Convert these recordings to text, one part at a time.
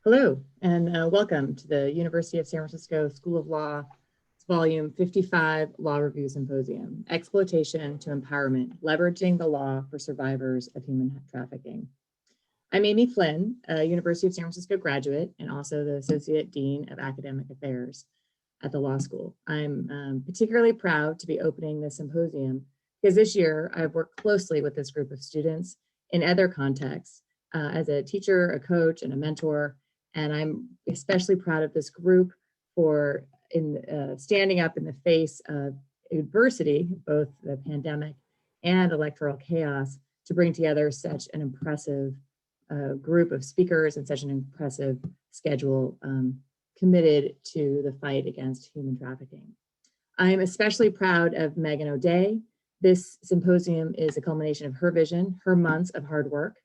Hello, and welcome to the University of San Francisco School of Law, Volume 55 Law Review Symposium, Exploitation to Empowerment, Leveraging the Law for Survivors of Human Trafficking. I'm Amy Flynn, a University of San Francisco graduate and also the Associate Dean of Academic Affairs at the law school. I'm particularly proud to be opening this symposium because this year I've worked closely with this group of students in other contexts as a teacher, a coach, and a mentor. And I'm especially proud of this group for standing up in the face of adversity, both the pandemic and electoral chaos, to bring together such an impressive group of speakers and such an impressive schedule committed to the fight against human trafficking. I am especially proud of Megan O'Day. This symposium is a culmination of her vision, her months of hard work,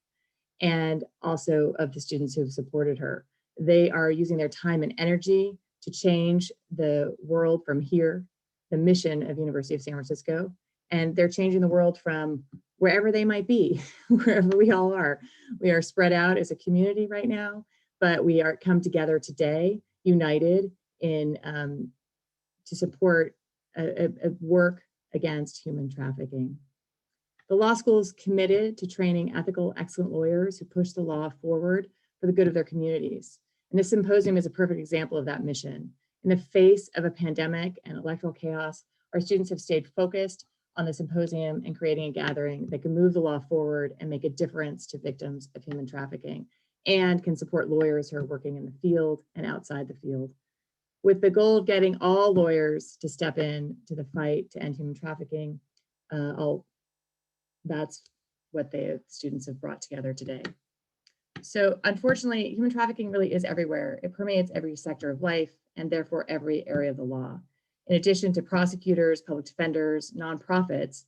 and also of the students who have supported her. They are using their time and energy to change the world from here, the mission of University of San Francisco, and they're changing the world from wherever they might be, wherever we all are. We are spread out as a community right now, but we are come together today, united in to support a work against human trafficking. The law school is committed to training ethical, excellent lawyers who push the law forward for the good of their communities. And this symposium is a perfect example of that mission. In the face of a pandemic and electoral chaos, our students have stayed focused on the symposium and creating a gathering that can move the law forward and make a difference to victims of human trafficking, and can support lawyers who are working in the field and outside the field, with the goal of getting all lawyers to step in to the fight to end human trafficking. That's what the students have brought together today. So unfortunately, human trafficking really is everywhere. It permeates every sector of life and therefore every area of the law. In addition to prosecutors, public defenders, nonprofits,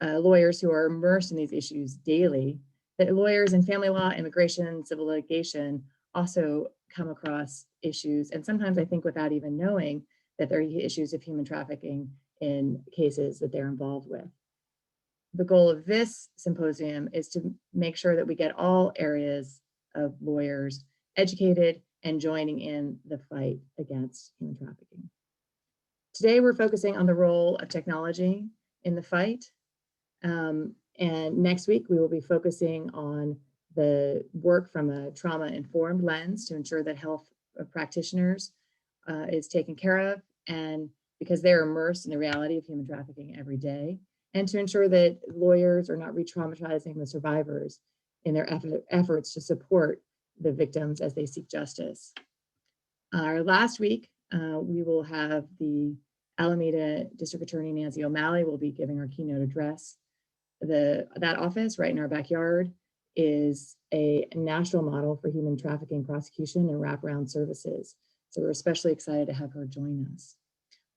lawyers who are immersed in these issues daily, that lawyers in family law, immigration, civil litigation also come across issues, and sometimes I think without even knowing that there are issues of human trafficking in cases that they're involved with. The goal of this symposium is to make sure that we get all areas of lawyers educated and joining in the fight against human trafficking. Today, we're focusing on the role of technology in the fight. And next week, we will be focusing on the work from a trauma-informed lens to ensure that health practitioners is taken care of, and because they're immersed in the reality of human trafficking every day, and to ensure that lawyers are not re-traumatizing the survivors in their efforts to support the victims as they seek justice. Our last week, we will have the Alameda District Attorney Nancy O'Malley will be giving our keynote address. That office right in our backyard is a national model for human trafficking prosecution and wraparound services. So we're especially excited to have her join us.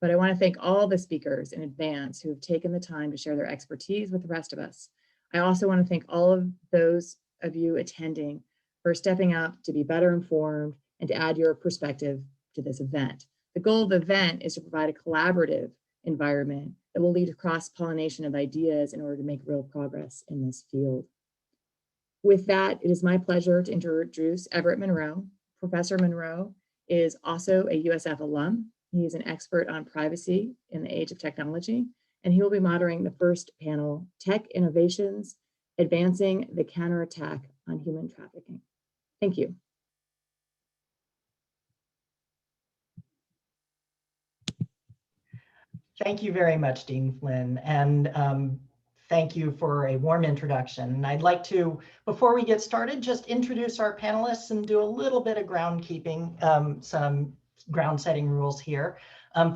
But I want to thank all the speakers in advance who have taken the time to share their expertise with the rest of us. I also want to thank all of those of you attending for stepping up to be better informed and to add your perspective to this event. The goal of the event is to provide a collaborative environment that will lead to cross-pollination of ideas in order to make real progress in this field. With that, it is my pleasure to introduce Everett Monroe. Professor Monroe is also a USF alum. He is an expert on privacy in the age of technology, and he will be moderating the first panel, Tech Innovations, Advancing the Counterattack on Human Trafficking. Thank you. Thank you very much, Dean Flynn, and thank you for a warm introduction. And I'd like to, before we get started, just introduce our panelists and do a little bit of groundkeeping, some ground setting rules here.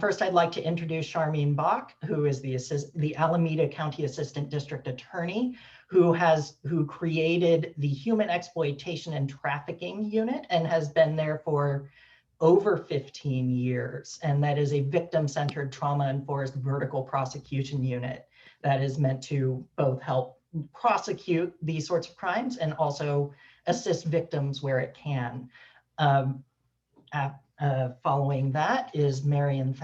First, I'd like to introduce Charmine Bach, who is the Alameda County Assistant District Attorney, who created the Human Exploitation and Trafficking Unit and has been there for over 15 years. And that is a victim-centered trauma-enforced vertical prosecution unit that is meant to both help prosecute these sorts of crimes and also assist victims where it can. Following that is Marian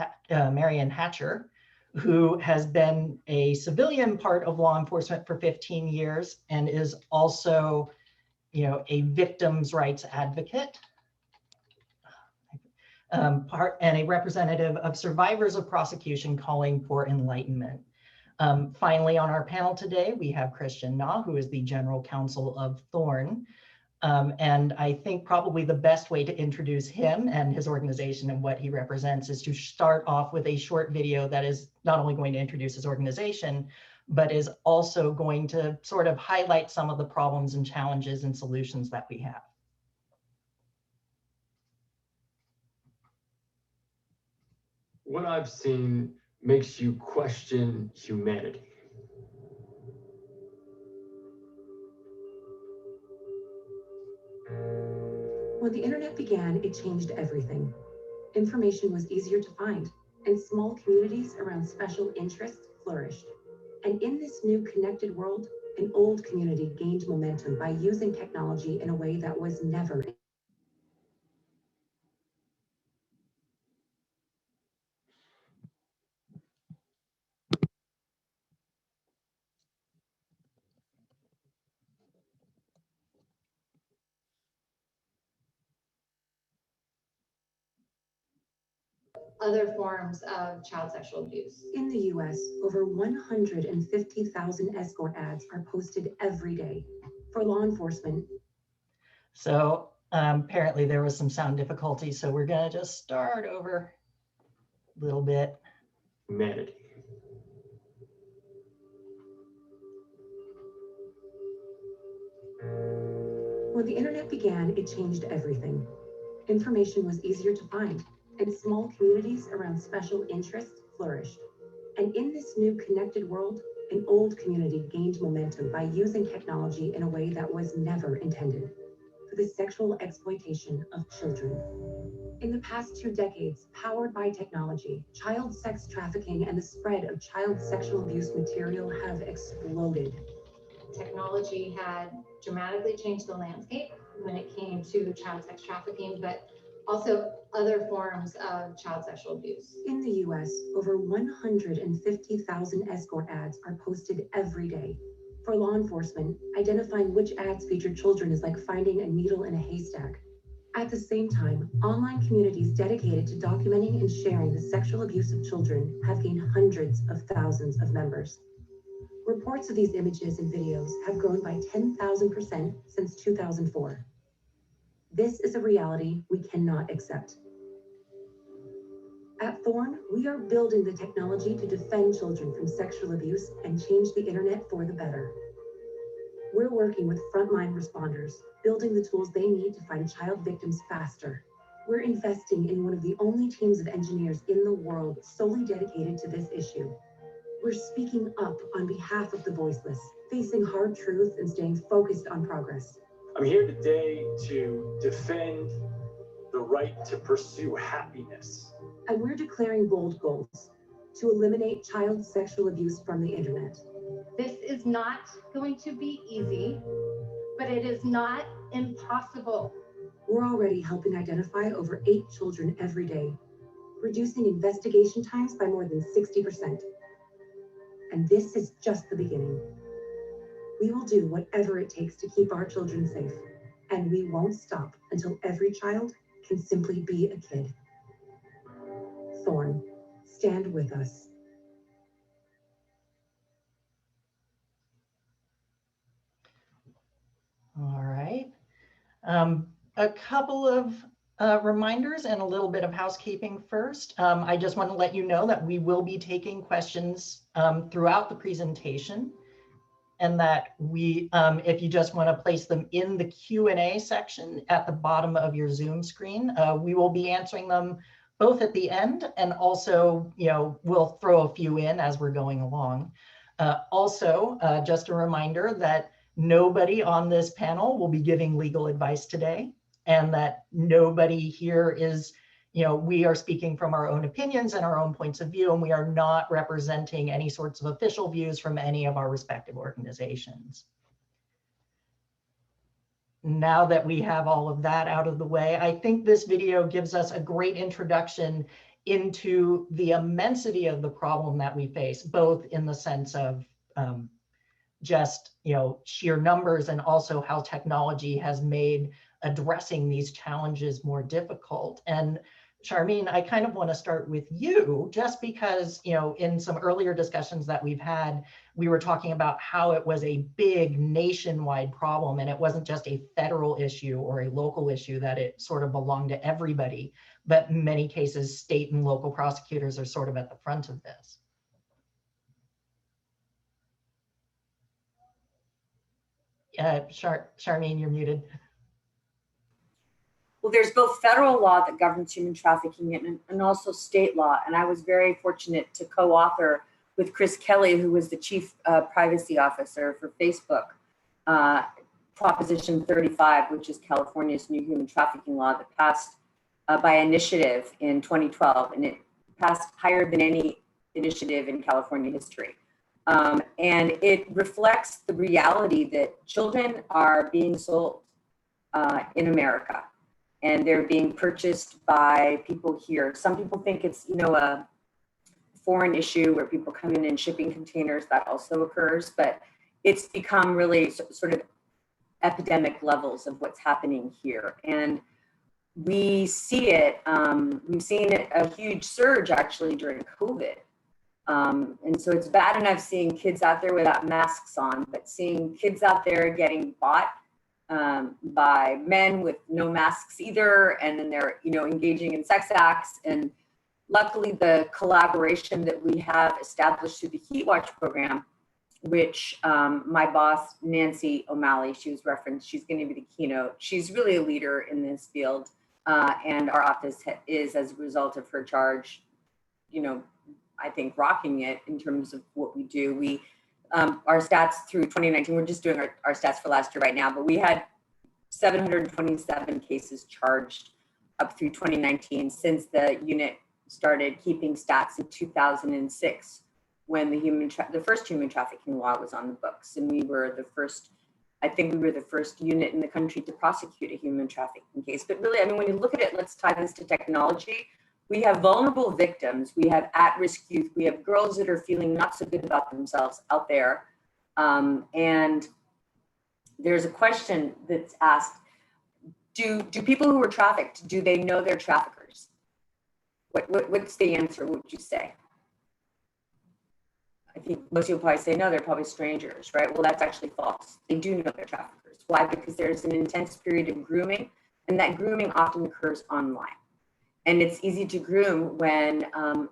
Hatcher, who has been a civilian part of law enforcement for 15 years and is also, a victims' rights advocate. and a representative of survivors of prosecution calling for enlightenment. Finally, on our panel today, we have Christian Na, who is the General Counsel of Thorn. And I think probably the best way to introduce him and his organization and what he represents is to start off with a short video that is not only going to introduce his organization, but is also going to sort of highlight some of the problems and challenges and solutions that we have. What I've seen makes you question humanity. When the internet began, it changed everything. Information was easier to find, and small communities around special interests flourished. And in this new connected world, an old community gained momentum by using technology in a way that was never. Other forms of child sexual abuse. In the US, over 150,000 escort ads are posted every day. For law enforcement. So apparently there was some sound difficulty, so we're gonna just start over a little bit. Humanity. When the internet began, it changed everything. Information was easier to find, and small communities around special interests flourished. And in this new connected world, an old community gained momentum by using technology in a way that was never intended for the sexual exploitation of children. In the past 2 decades, powered by technology, child sex trafficking and the spread of child sexual abuse material have exploded. Technology had dramatically changed the landscape when it came to child sex trafficking, but also other forms of child sexual abuse. In the US, over 150,000 escort ads are posted every day. For law enforcement, identifying which ads feature children is like finding a needle in a haystack. At the same time, online communities dedicated to documenting and sharing the sexual abuse of children have gained hundreds of thousands of members. Reports of these images and videos have grown by 10,000% since 2004. This is a reality we cannot accept. At Thorn, we are building the technology to defend children from sexual abuse and change the internet for the better. We're working with frontline responders, building the tools they need to find child victims faster. We're investing in one of the only teams of engineers in the world solely dedicated to this issue. We're speaking up on behalf of the voiceless, facing hard truths and staying focused on progress. I'm here today to defend the right to pursue happiness. And we're declaring bold goals to eliminate child sexual abuse from the internet. This is not going to be easy, but it is not impossible. We're already helping identify over 8 children every day, reducing investigation times by more than 60%. And this is just the beginning. We will do whatever it takes to keep our children safe, and we won't stop until every child can simply be a kid. Thorn, stand with us. All right. A couple of reminders and a little bit of housekeeping first. I just want to let you know that we will be taking questions throughout the presentation, and that we, if you just want to place them in the Q&A section at the bottom of your Zoom screen, we will be answering them both at the end, and also, we'll throw a few in as we're going along. Also, just a reminder that nobody on this panel will be giving legal advice today, and that nobody here is, we are speaking from our own opinions and our own points of view, and we are not representing any sorts of official views from any of our respective organizations. Now that we have all of that out of the way, I think this video gives us a great introduction into the immensity of the problem that we face, both in the sense of just sheer numbers, and also how technology has made addressing these challenges more difficult. And Charmaine, I kind of want to start with you, just because, you know, in some earlier discussions that we've had, we were talking about how it was a big nationwide problem, and it wasn't just a federal issue or a local issue, that it sort of belonged to everybody, but in many cases, state and local prosecutors are sort of at the front of this. Charmaine, you're muted. Well, there's both federal law that governs human trafficking and also state law. And I was very fortunate to co-author with Chris Kelly, who was the chief privacy officer for Facebook, Proposition 35, which is California's new human trafficking law that passed by initiative in 2012. And it passed higher than any initiative in California history. And it reflects the reality that children are being sold in America. And they're being purchased by people here. Some people think it's, you know, a foreign issue where people come in shipping containers. That also occurs, but it's become really sort of epidemic levels of what's happening here. And we see it, we've seen a huge surge actually during COVID. And so it's bad enough seeing kids out there without masks on, but seeing kids out there getting bought by men with no masks either, and then they're, you know, engaging in sex acts. And luckily the collaboration that we have established through the Heat Watch program, which my boss Nancy O'Malley, she was referenced, she's going to be the keynote. She's really a leader in this field, and our office is, as a result of her charge, you know, I think rocking it in terms of what we do. We our stats through 2019, we're just doing our stats for last year right now, but we had 727 cases charged up through 2019 since the unit started keeping stats in 2006, when the first human trafficking law was on the books. And we were the first, I think we were the first unit in the country to prosecute a human trafficking case. But really, I mean, when you look at it, let's tie this to technology. We have vulnerable victims, we have at-risk youth, we have girls that are feeling not so good about themselves out there. And there's a question that's asked, do people who are trafficked, do they know they're traffickers? What's the answer, would you say? I think most people probably say, no, they're probably strangers, right? Well, that's actually false. They do know they're traffickers. Why? Because there's an intense period of grooming, and that grooming often occurs online. And it's easy to groom when,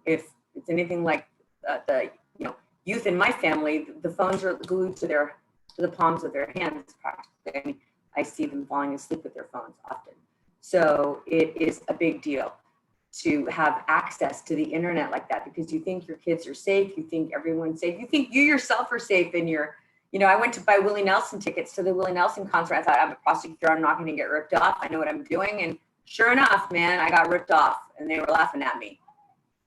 if it's anything like the youth in my family, the phones are glued to the palms of their hands practically. I see them falling asleep with their phones often. So it is a big deal to have access to the internet like that, because you think your kids are safe, you think everyone's safe, you think you yourself are safe in your, I went to buy Willie Nelson tickets to the Willie Nelson concert. I thought, I'm a prosecutor, I'm not gonna get ripped off, I know what I'm doing. And sure enough, man, I got ripped off and they were laughing at me,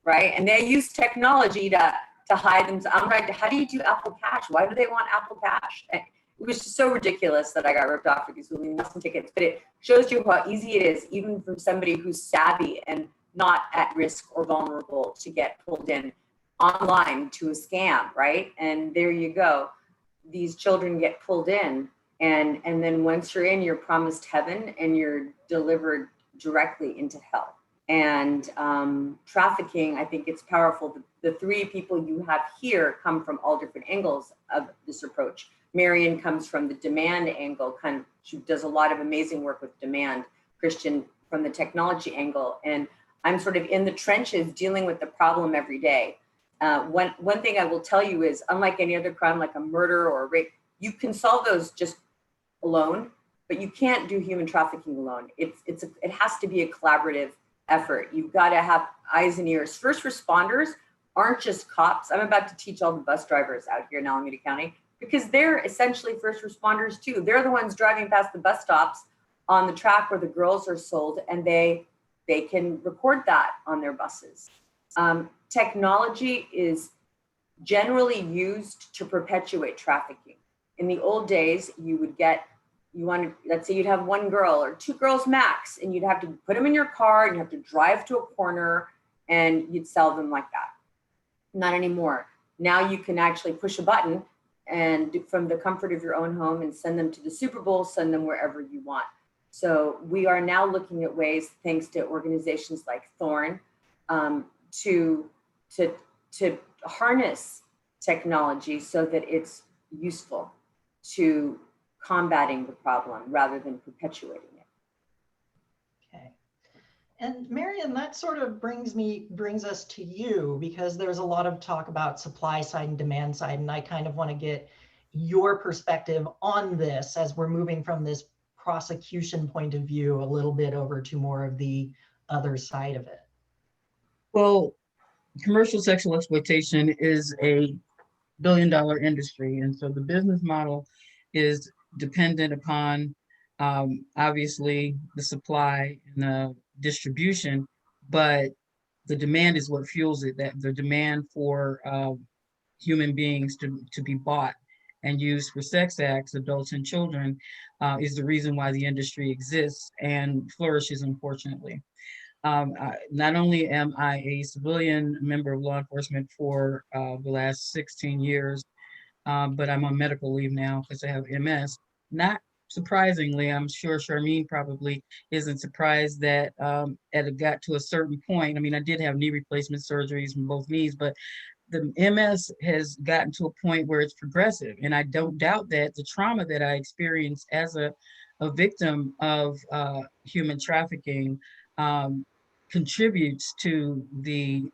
right? And they use technology to hide them. I'm like, how do you do Apple Cash? Why do they want Apple Cash? And it was just so ridiculous that I got ripped off with these Willie Nelson tickets. But it shows you how easy it is, even for somebody who's savvy and not at risk or vulnerable, to get pulled in online to a scam, right? And there you go. These children get pulled in, and then once you're in, you're promised heaven and you're delivered directly into hell. And trafficking, I think it's powerful. The three people you have here come from all different angles of this approach. Marion comes from the demand angle, she does a lot of amazing work with demand. Christian from the technology angle. And I'm sort of in the trenches dealing with the problem every day. One thing I will tell you is, unlike any other crime, like a murder or a rape, you can solve those just alone, but you can't do human trafficking alone. It has to be a collaborative effort. You've got to have eyes and ears. First responders aren't just cops. I'm about to teach all the bus drivers out here in Alameda County, because they're essentially first responders too. They're the ones driving past the bus stops on the track where the girls are sold, and they can record that on their buses. Technology is generally used to perpetuate trafficking. In the old days, let's say you'd have one girl or two girls max, and you'd have to put them in your car and you have to drive to a corner and you'd sell them like that. Not anymore. Now you can actually push a button and from the comfort of your own home and send them to the Super Bowl, send them wherever you want. So we are now looking at ways, thanks to organizations like Thorn, to harness technology so that it's useful to combating the problem rather than perpetuating it. Okay. And Marian, that sort of brings us to you, because there's a lot of talk about supply side and demand side, and I kind of want to get your perspective on this as we're moving from this prosecution point of view a little bit over to more of the other side of it. Well, commercial sexual exploitation is a billion-dollar industry, and so the business model is dependent upon obviously the supply and the distribution, but the demand is what fuels it. That the demand for human beings to be bought and used for sex acts, adults and children, is the reason why the industry exists and flourishes, unfortunately. Not only am I a civilian member of law enforcement for the last 16 years, but I'm on medical leave now because I have MS. Not surprisingly, I'm sure Charmaine probably isn't surprised that it got to a certain point. I mean, I did have knee replacement surgeries in both knees, but the MS has gotten to a point where it's progressive. And I don't doubt that the trauma that I experienced as a victim of human trafficking contributes to the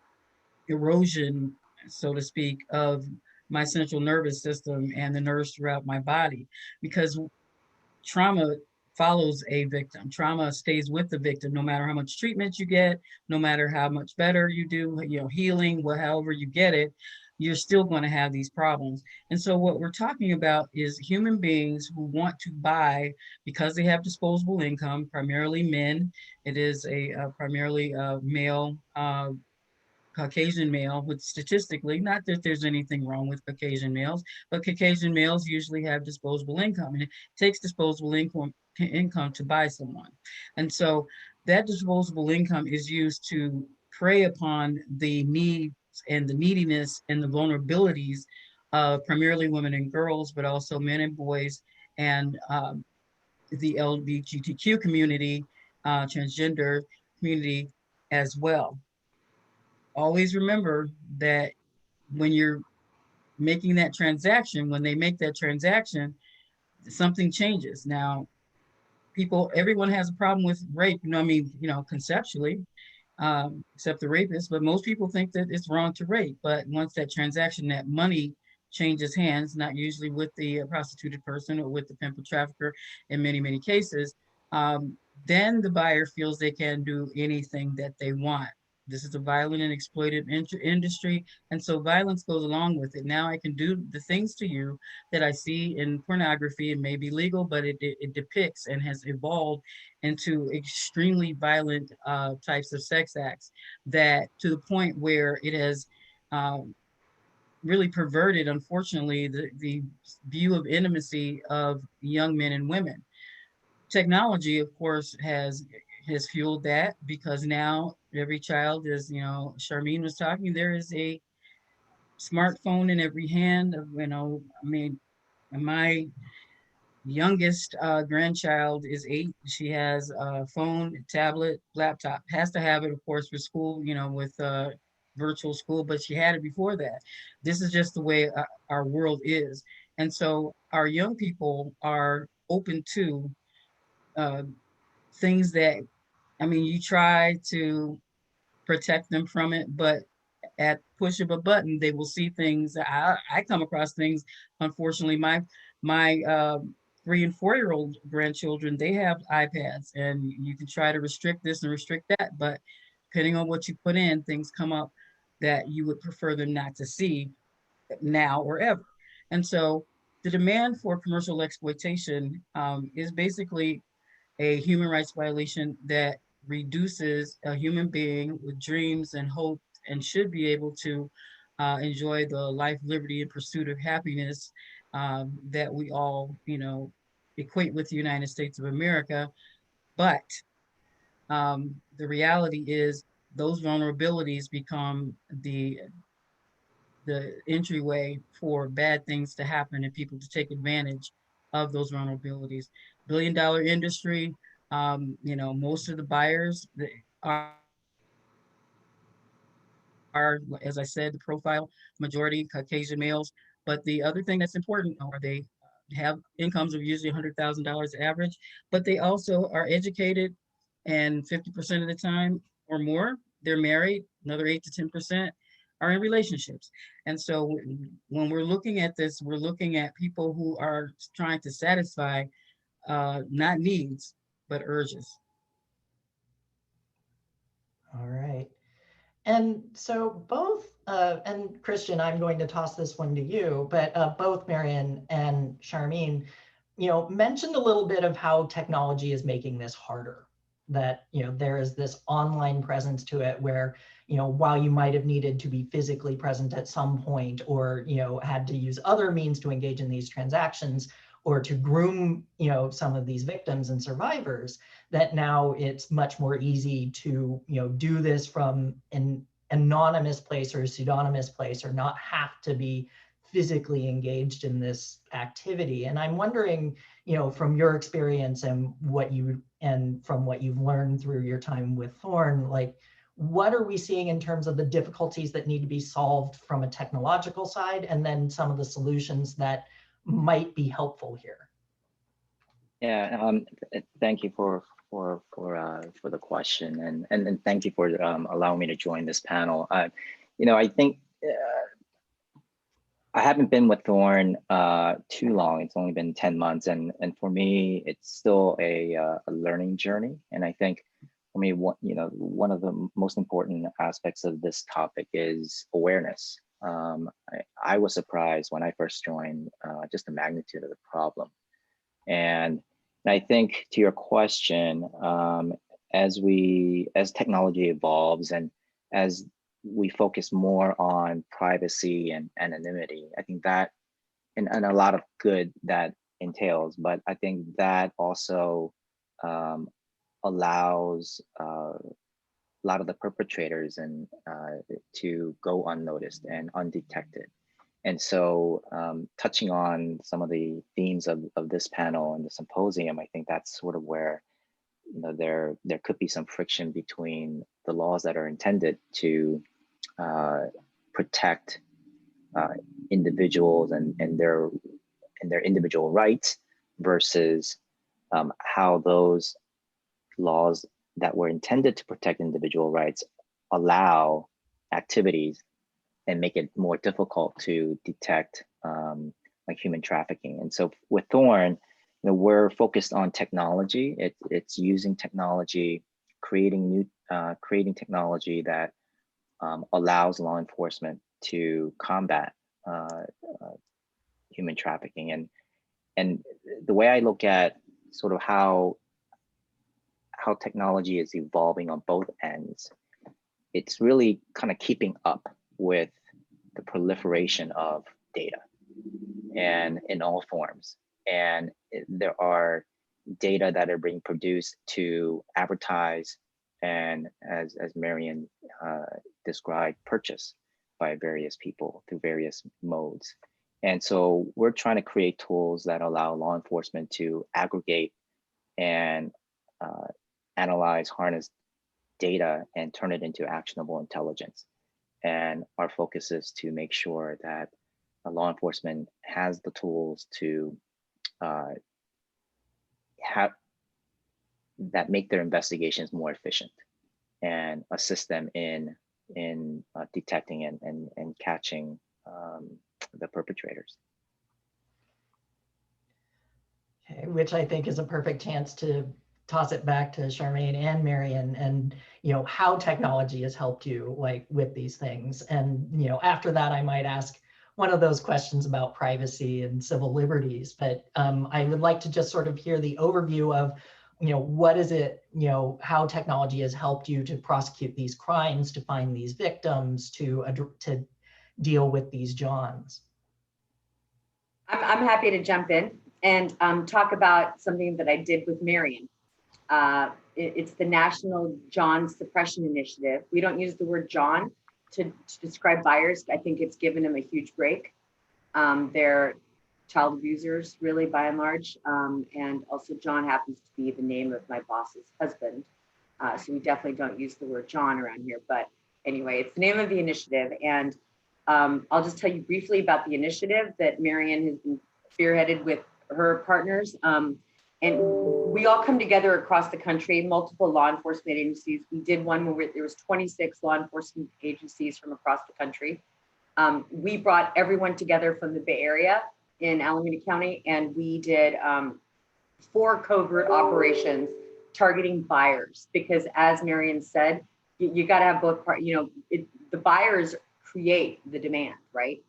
erosion, so to speak, of my central nervous system and the nerves throughout my body, because trauma follows a victim. Trauma stays with the victim, no matter how much treatment you get, no matter how much better you do, healing, however you get it, you're still going to have these problems. And so what we're talking about is human beings who want to buy because they have disposable income, primarily men. It is a primarily male, Caucasian male, with statistically, not that there's anything wrong with Caucasian males, but Caucasian males usually have disposable income, and it takes disposable income to buy someone. And so that disposable income is used to prey upon the needs and the neediness and the vulnerabilities of primarily women and girls, but also men and boys, and the LGBTQ community, transgender community as well. Always remember that when you're making that transaction, when they make that transaction, something changes. Now, everyone has a problem with rape, conceptually, except the rapist, but most people think that it's wrong to rape. But once that transaction, that money changes hands, not usually with the prostituted person or with the pimp or trafficker in many, many cases, then the buyer feels they can do anything that they want. This is a violent and exploitive industry, and so violence goes along with it. Now I can do the things to you that I see in pornography. It may be legal, but it depicts and has evolved into extremely violent types of sex acts, that to the point where it has really perverted, unfortunately, the view of intimacy of young men and women. Technology, of course, has fueled that, because now every child is, Charmaine was talking, there is a smartphone in every hand. My youngest grandchild is 8. She has a phone, tablet, laptop. Has to have it, of course, for school, with virtual school, but she had it before that. This is just the way our world is. And so our young people are open to things that, you try to protect them from it, but at push of a button, they will see things. I come across things. Unfortunately, my 3 and 4-year-old grandchildren, they have iPads, and you can try to restrict this and restrict that, but depending on what you put in, things come up that you would prefer them not to see now or ever. And so the demand for commercial exploitation is basically a human rights violation that reduces a human being with dreams and hope, and should be able to enjoy the life, liberty, and pursuit of happiness that we all, equate with the United States of America. But the reality is those vulnerabilities become the entryway for bad things to happen and people to take advantage of those vulnerabilities. $1 billion industry, You know, most of the buyers are, as I said, the profile majority Caucasian males. But the other thing that's important are they have incomes of usually $100,000 average, but they also are educated, and 50% of the time or more, they're married. Another 8 to 10% are in relationships. And so when we're looking at this, we're looking at people who are trying to satisfy not needs, but urges. All right. And so both, and Christian, I'm going to toss this one to you, but both Marion and Charmaine, you know, mentioned a little bit of how technology is making this harder. That, you know, there is this online presence to it where, you know, while you might have needed to be physically present at some point, or, you know, had to use other means to engage in these transactions, or to groom, you know, some of these victims and survivors, that now it's much more easy to, you know, do this from an anonymous place or a pseudonymous place, or not have to be physically engaged in this activity. And I'm wondering, you know, from your experience and from what you've learned through your time with Thorn, like, what are we seeing in terms of the difficulties that need to be solved from a technological side, and then some of the solutions that might be helpful here? Yeah, thank you for the question, and thank you for allowing me to join this panel. You know, I think I haven't been with Thorn too long. It's only been 10 months, and for me, it's still a learning journey. And I think for me, one of the most important aspects of this topic is awareness. I was surprised when I first joined just the magnitude of the problem. And I think to your question, as technology evolves and as we focus more on privacy and anonymity, I think that, and a lot of good that entails, but I think that also allows a lot of the perpetrators and to go unnoticed and undetected. And so touching on some of the themes of this panel and the symposium, I think that's sort of where, you know, there could be some friction between the laws that are intended to protect individuals and their individual rights versus how those laws that were intended to protect individual rights allow activities and make it more difficult to detect like human trafficking. And so with Thorn, you know, we're focused on technology. It's using technology, creating technology that allows law enforcement to combat human trafficking. And the way I look at sort of how technology is evolving on both ends, it's really kind of keeping up with the proliferation of data and in all forms. And there are data that are being produced to advertise and, as Marion described, purchase by various people through various modes. And so we're trying to create tools that allow law enforcement to aggregate and analyze, harness data and turn it into actionable intelligence. And our focus is to make sure that law enforcement has the tools to that make their investigations more efficient and assist them in detecting and catching the perpetrators. Okay, which I think is a perfect chance to toss it back to Charmaine and Marion, and, you know, how technology has helped you like with these things. And, you know, after that, I might ask one of those questions about privacy and civil liberties. But I would like to just sort of hear the overview of, you know, what is it, you know, how technology has helped you to prosecute these crimes, to find these victims, to deal with these Johns. I'm happy to jump in and talk about something that I did with Marion. It's the National John Suppression Initiative. We don't use the word John to describe buyers. I think it's given them a huge break. They're child abusers, really, by and large. And also John happens to be the name of my boss's husband. So we definitely don't use the word John around here. But anyway, it's the name of the initiative. And I'll just tell you briefly about the initiative that Marianne has been spearheaded with her partners. And we all come together across the country, multiple law enforcement agencies. We did one where there was 26 law enforcement agencies from across the country. We brought everyone together from the Bay Area in Alameda County, and we did 4 covert operations targeting buyers, because as Marianne said, you got to have both parts. The buyers create the demand, right?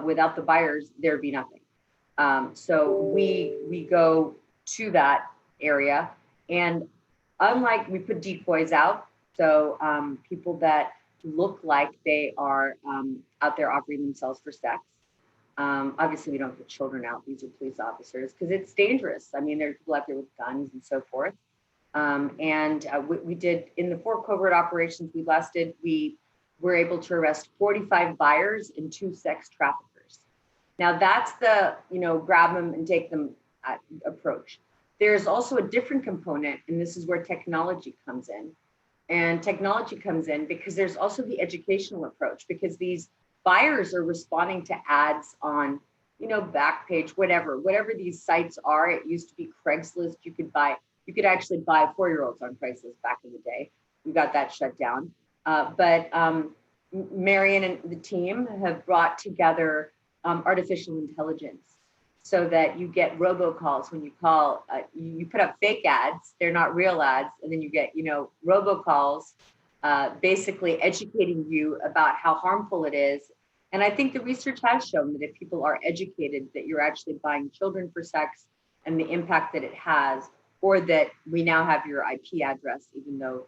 Without the buyers, there'd be nothing. So we go to that area, and unlike, we put decoys out, so people that look like they are out there offering themselves for sex. Obviously, we don't put children out. These are police officers because it's dangerous. I mean, there's people out there with guns and so forth. We did, in the 4 covert operations we were able to arrest 45 buyers and 2 sex traffickers. Now that's the, grab them and take them approach. There's also a different component, and this is where technology comes in. And technology comes in because there's also the educational approach, because these buyers are responding to ads on, Backpage, whatever these sites are. It used to be Craigslist. You could actually buy 4-year-olds on Craigslist back in the day. We got that shut down. But Marianne and the team have brought together artificial intelligence so that you get robocalls when you call. You put up fake ads, they're not real ads, and then you get, robocalls basically educating you about how harmful it is. And I think the research has shown that if people are educated that you're actually buying children for sex and the impact that it has, or that we now have your IP address, even though,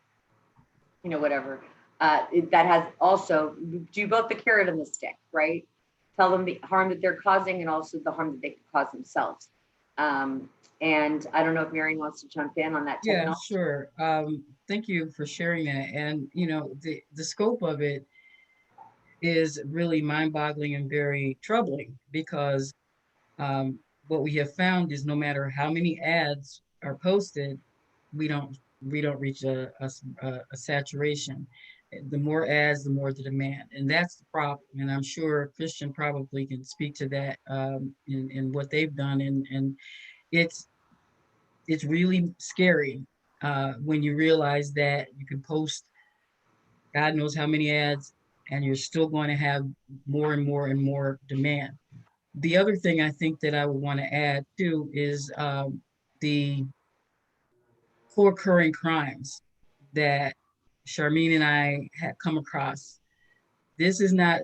whatever, that has also, do both the carrot and the stick, right? Tell them the harm that they're causing and also the harm that they could cause themselves. And I don't know if Marianne wants to jump in on that technology. Yeah, sure. Thank you for sharing that. And, the scope of it is really mind-boggling and very troubling, because what we have found is no matter how many ads are posted, we don't reach a saturation. The more ads, the more the demand, and that's the problem. And I'm sure Christian probably can speak to that in what they've done, and it's really scary when you realize that you can post God knows how many ads, and you're still going to have more and more and more demand. The other thing I think that I would want to add too is the co-occurring crimes that Charmaine and I had come across. This is not,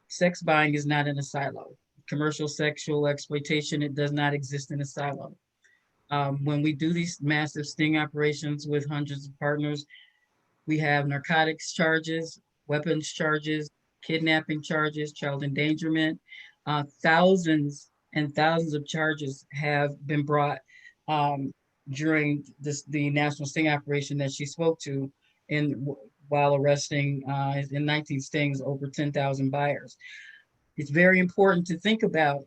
sex buying is not in a silo. Commercial sexual exploitation, it does not exist in a silo. When we do these massive sting operations with hundreds of partners, we have narcotics charges, weapons charges, kidnapping charges, child endangerment. Thousands and thousands of charges have been brought during the national sting operation that she spoke to, while arresting in 19 stings over 10,000 buyers. It's very important to think about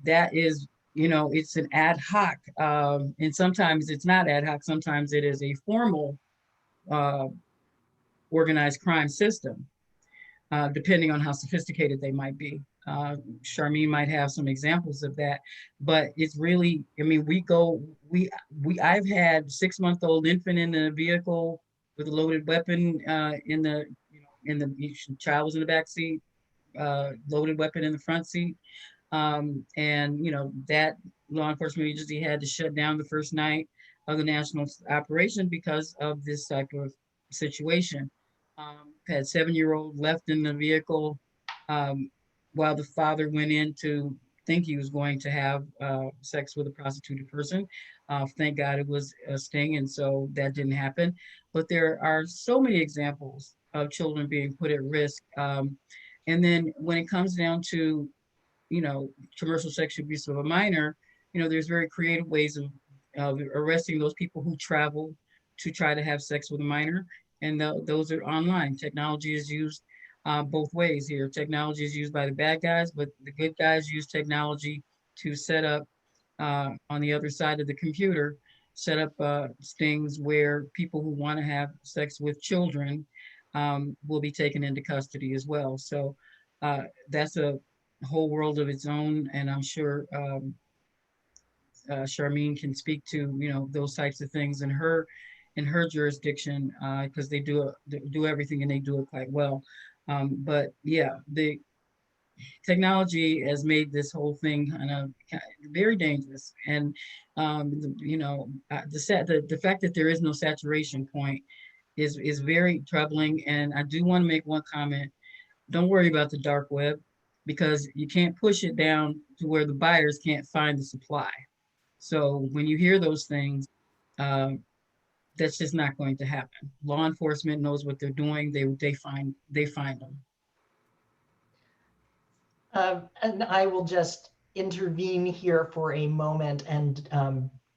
that is, it's an ad hoc, and sometimes it's not ad hoc, sometimes it is a formal organized crime system, depending on how sophisticated they might be. Charmaine might have some examples of that, but it's really, I mean, I've had 6-month-old infant in the vehicle with a loaded weapon the child was in the back seat, loaded weapon in the front seat. And that law enforcement agency had to shut down the first night of the national operation because of this type of situation. Had 7-year-old left in the vehicle while the father went in to think he was going to have sex with a prostituted person. Thank God it was a sting, and so that didn't happen. But there are so many examples of children being put at risk. And then when it comes down to, commercial sexual abuse of a minor, there's very creative ways of arresting those people who travel to try to have sex with a minor. And those are online. Technology is used both ways here. Technology is used by the bad guys, but the good guys use technology to set up on the other side of the computer, set up things where people who want to have sex with children will be taken into custody as well. So that's a whole world of its own, and I'm sure Charmaine can speak to, you know, those types of things in her jurisdiction, because they do everything and they do it quite well. But yeah, the technology has made this whole thing kind of very dangerous. And you know, the fact that there is no saturation point is very troubling. And I do want to make one comment. Don't worry about the dark web, because you can't push it down to where the buyers can't find the supply. So when you hear those things, that's just not going to happen. Law enforcement knows what they're doing. They find them. And I will just intervene here for a moment. And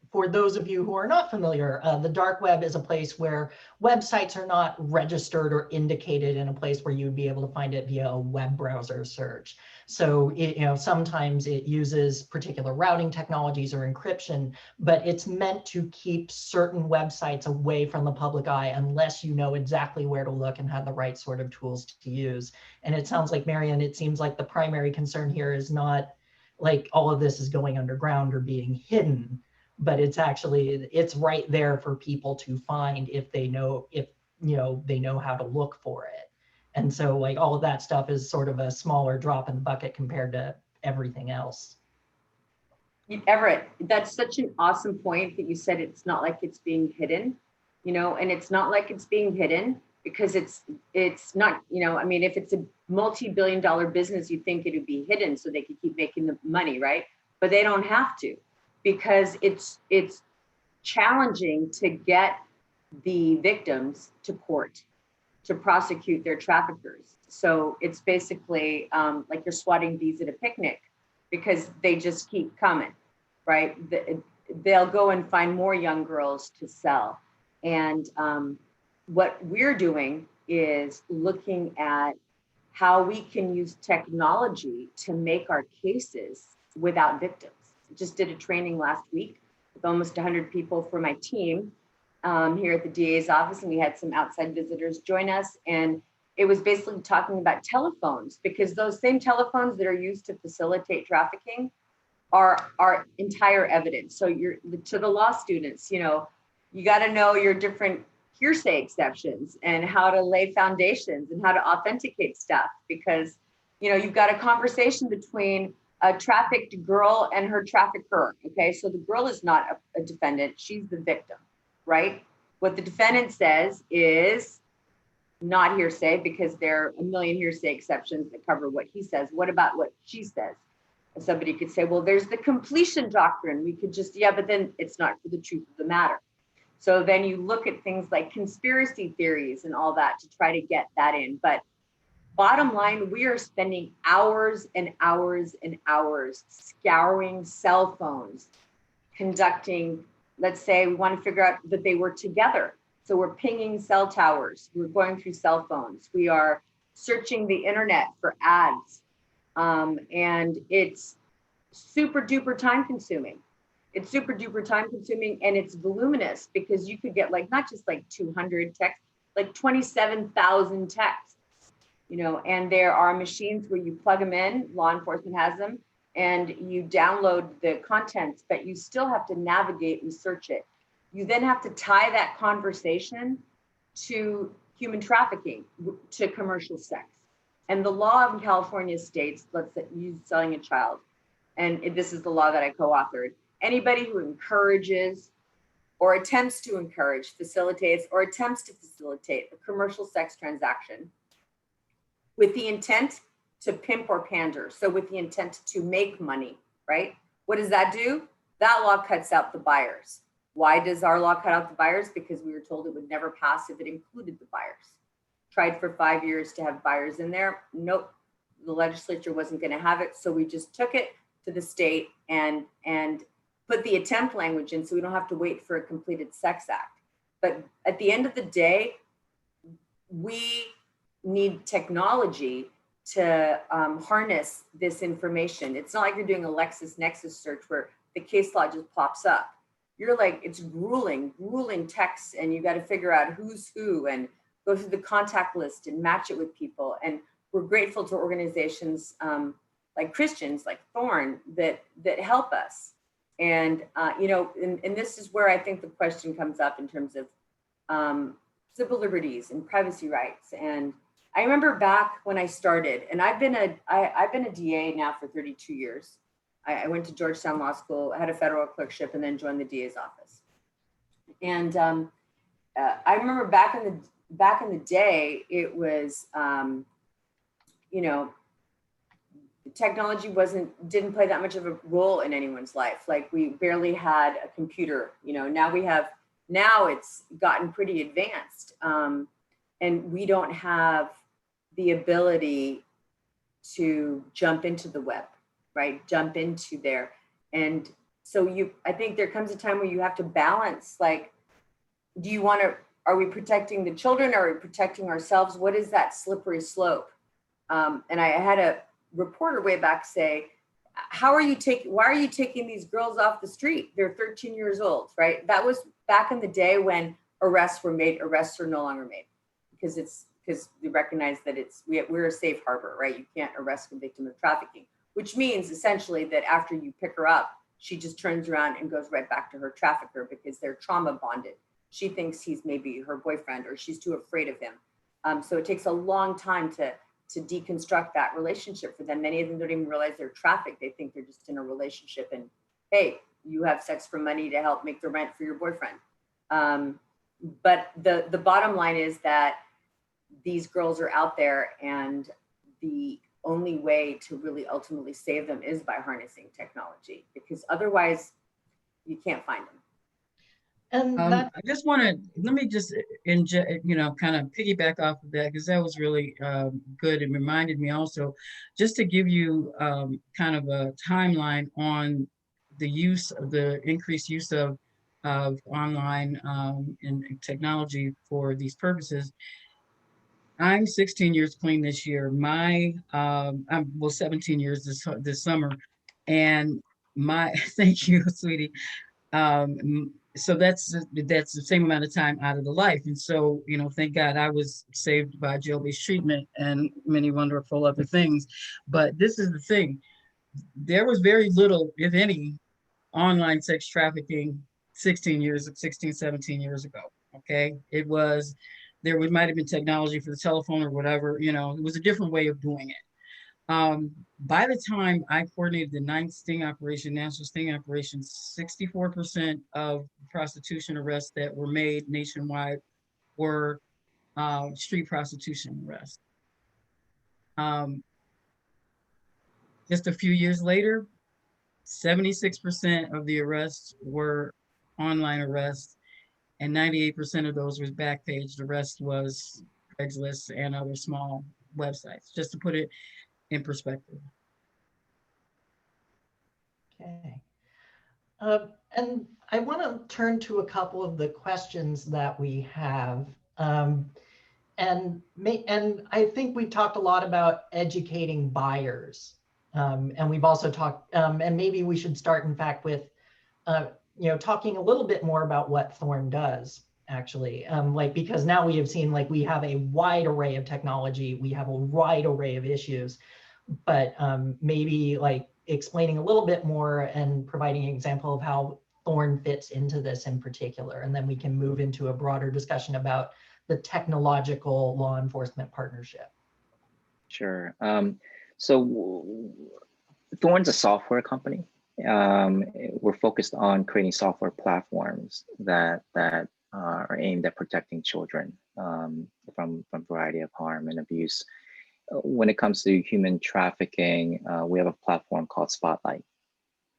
for those of you who are not familiar, the dark web is a place where websites are not registered or indicated in a place where you'd be able to find it via a web browser search. So you know, sometimes it uses particular routing technologies or encryption, but it's meant to keep certain websites away from the public eye unless you know exactly where to look and have the right sort of tools to use. And it sounds like, Marian, it seems like the primary concern here is not like all of this is going underground or being hidden, but it's actually, it's right there for people to find if they know, if you know, they know how to look for it. And so like all of that stuff is sort of a smaller drop in the bucket compared to everything else. Everett, that's such an awesome point that you said. It's not like it's being hidden, you know, and it's not like it's being hidden because it's not, you know, I mean, if it's a multi-billion-dollar business, you'd think it would be hidden so they could keep making the money, right? But they don't have to, because it's challenging to get the victims to court to prosecute their traffickers. So it's basically like you're swatting bees at a picnic, because they just keep coming, right? They'll go and find more young girls to sell. And what we're doing is looking at how we can use technology to make our cases without victims. I just did a training last week with almost 100 people for my team here at the DA's office, and we had some outside visitors join us. And it was basically talking about telephones, because those same telephones that are used to facilitate trafficking are entire evidence. So to the law students, you know, you got to know your different hearsay exceptions and how to lay foundations and how to authenticate stuff, because, you know, you've got a conversation between a trafficked girl and her trafficker. Okay, so the girl is not a defendant, she's the victim, right? What the defendant says is not hearsay, because there are a million hearsay exceptions that cover what he says. What about what she says? And somebody could say, well, there's the completion doctrine. We could just, yeah, but then it's not for the truth of the matter. So then you look at things like conspiracy theories and all that to try to get that in. But bottom line, we are spending hours and hours and hours scouring cell phones, conducting, let's say we want to figure out that they were together. So we're pinging cell towers. We're going through cell phones. We are searching the internet for ads. And it's super duper time consuming. It's super duper time consuming, and it's voluminous, because you could get like, not just like 200 texts, like 27,000 texts, you know, and there are machines where you plug them in, law enforcement has them, and you download the contents, but you still have to navigate and search it. You then have to tie that conversation to human trafficking, to commercial sex. And the law in California states, let's say you selling a child, and this is the law that I co-authored, anybody who encourages or attempts to encourage, facilitates, or attempts to facilitate a commercial sex transaction with the intent to pimp or pander, so with the intent to make money, right? What does that do? That law cuts out the buyers. Why does our law cut out the buyers? Because we were told it would never pass if it included the buyers. Tried for 5 years to have buyers in there. Nope, the legislature wasn't going to have it. So we just took it to the state and put the attempt language in, so we don't have to wait for a completed sex act. But at the end of the day, we need technology to harness this information. It's not like you're doing a LexisNexis search where the case law just pops up. You're like, it's grueling texts, and you got to figure out who's who and go through the contact list and match it with people. And we're grateful to organizations like Christians, like Thorn, that help us. And and this is where I think the question comes up in terms of civil liberties and privacy rights. And I remember back when I started, and I've been a DA now for 32 years. I went to Georgetown Law School, had a federal clerkship, and then joined the DA's office. And I remember back in the day, it was technology didn't play that much of a role in anyone's life. Like, we barely had a computer. Now it's gotten pretty advanced, and we don't have the ability to jump into the web, right? Jump into there. And so I think there comes a time where you have to balance, like, are we protecting the children? Are we protecting ourselves? What is that slippery slope? And I had a reporter way back say, why are you taking these girls off the street? They're 13 years old, right? That was back in the day when arrests were made. Arrests are no longer made because we recognize that we're a safe harbor, right? You can't arrest a victim of trafficking, which means essentially that after you pick her up, she just turns around and goes right back to her trafficker because they're trauma bonded. She thinks he's maybe her boyfriend, or she's too afraid of him. So it takes a long time to deconstruct that relationship for them. Many of them don't even realize they're trafficked. They think they're just in a relationship, and hey, you have sex for money to help make the rent for your boyfriend. But the bottom line is that these girls are out there, and the only way to really ultimately save them is by harnessing technology, because otherwise you can't find them. And I just want to, let me just inject, kind of piggyback off of that, because that was really good. It reminded me also, just to give you kind of a timeline on the increased use of online and technology for these purposes. I'm 16 years clean this year. I'm 17 years this summer, and thank you, sweetie. So that's the same amount of time out of the life. And so, thank God I was saved by jail-based treatment and many wonderful other things. But this is the thing. There was very little, if any, online sex trafficking 17 years ago. Okay. There might have been technology for the telephone or whatever, it was a different way of doing it. By the time I coordinated the national sting operation, 64% of prostitution arrests that were made nationwide were street prostitution arrests. Just a few years later, 76% of the arrests were online arrests, and 98% of those was Backpage. The rest was Craigslist and other small websites, just to put it in perspective. Okay. And I want to turn to a couple of the questions that we have. And I think we talked a lot about educating buyers. And we've also talked, and maybe we should start, in fact, with, talking a little bit more about what Thorn does, actually. Because now we have seen, we have a wide array of technology, we have a wide array of issues, but maybe explaining a little bit more and providing an example of how Thorn fits into this in particular. And then we can move into a broader discussion about the technological law enforcement partnership. Sure. So Thorn's a software company. We're focused on creating software platforms that are aimed at protecting children from a variety of harm and abuse. When it comes to human trafficking, we have a platform called Spotlight,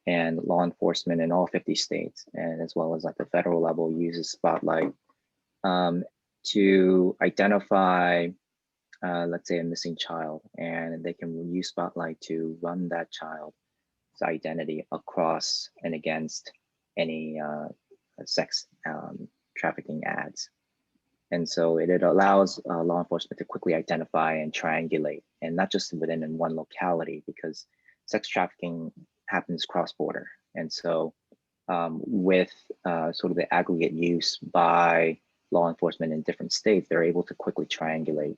and law enforcement in all 50 states, and as well as at the federal level, uses Spotlight to identify, let's say, a missing child, and they can use Spotlight to run that child's identity across and against any sex trafficking ads. And so it allows law enforcement to quickly identify and triangulate, and not just within in one locality, because sex trafficking happens cross-border. And so with sort of the aggregate use by law enforcement in different states, they're able to quickly triangulate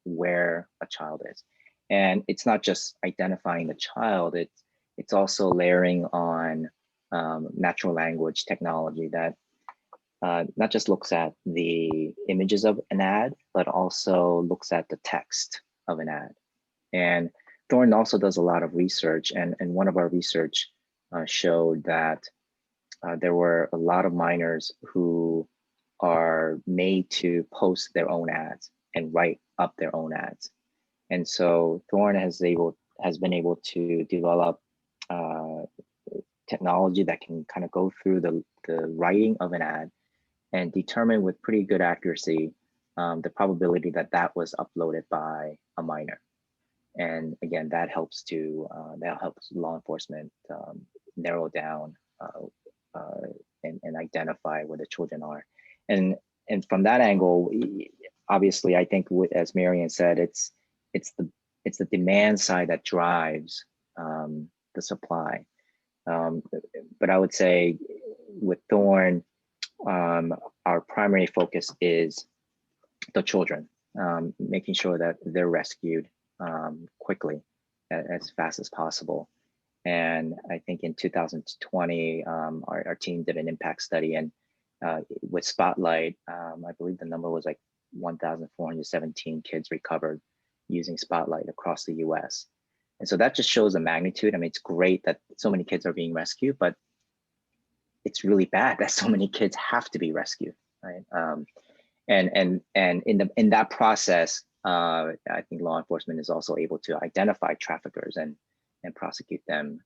where a child is. And it's not just identifying the child, it's also layering on natural language technology that not just looks at the images of an ad, but also looks at the text of an ad. And Thorn also does a lot of research, and one of our research showed that there were a lot of minors who are made to post their own ads and write up their own ads. And so Thorn has been able to develop technology that can kind of go through the writing of an ad and determine with pretty good accuracy the probability that that was uploaded by a minor. And again, that helps law enforcement narrow down and identify where the children are. And from that angle, obviously, I think as Marian said, it's the demand side that drives the supply. But I would say with Thorn, our primary focus is the children, making sure that they're rescued quickly, as fast as possible. And I think in 2020, our team did an impact study, and with Spotlight, I believe the number was like 1,417 kids recovered using Spotlight across the US. And so that just shows the magnitude. I mean, it's great that so many kids are being rescued, but it's really bad that so many kids have to be rescued, right? And in that process, I think law enforcement is also able to identify traffickers and prosecute them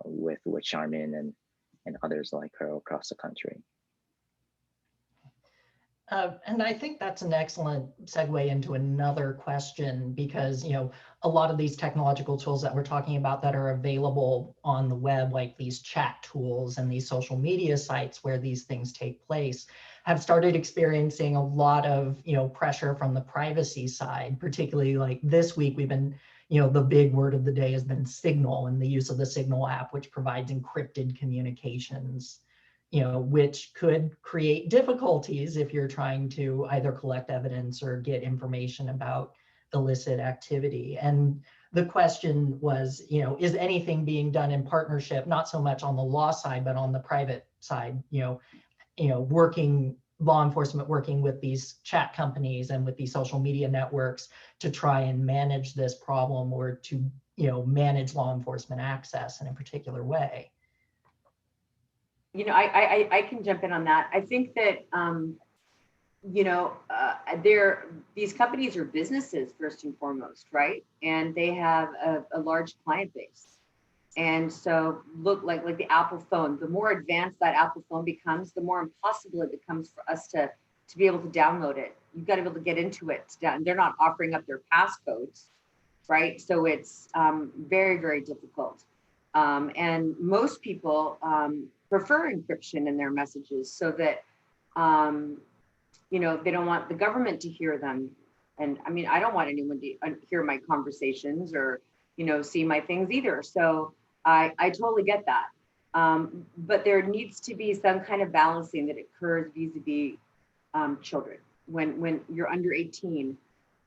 with Charmin and others like her across the country. And I think that's an excellent segue into another question, because a lot of these technological tools that we're talking about that are available on the web, like these chat tools and these social media sites where these things take place, have started experiencing a lot of pressure from the privacy side. Particularly like this week, we've been the big word of the day has been Signal, and the use of the Signal app, which provides encrypted communications, which could create difficulties if you're trying to either collect evidence or get information about illicit activity. And the question was, is anything being done in partnership, not so much on the law side, but on the private side, law enforcement working with these chat companies and with these social media networks to try and manage this problem, or to, manage law enforcement access in a particular way? I can jump in on that. I think that, these companies are businesses first and foremost, right? And they have a large client base. And so look like the Apple phone, the more advanced that Apple phone becomes, the more impossible it becomes for us to be able to download it. You've got to be able to get into it. They're not offering up their passcodes, right? So it's very, very difficult. And most people prefer encryption in their messages, so that they don't want the government to hear them. And I mean, I don't want anyone to hear my conversations or see my things either. So I totally get that. But there needs to be some kind of balancing that occurs vis-a-vis children when you're under 18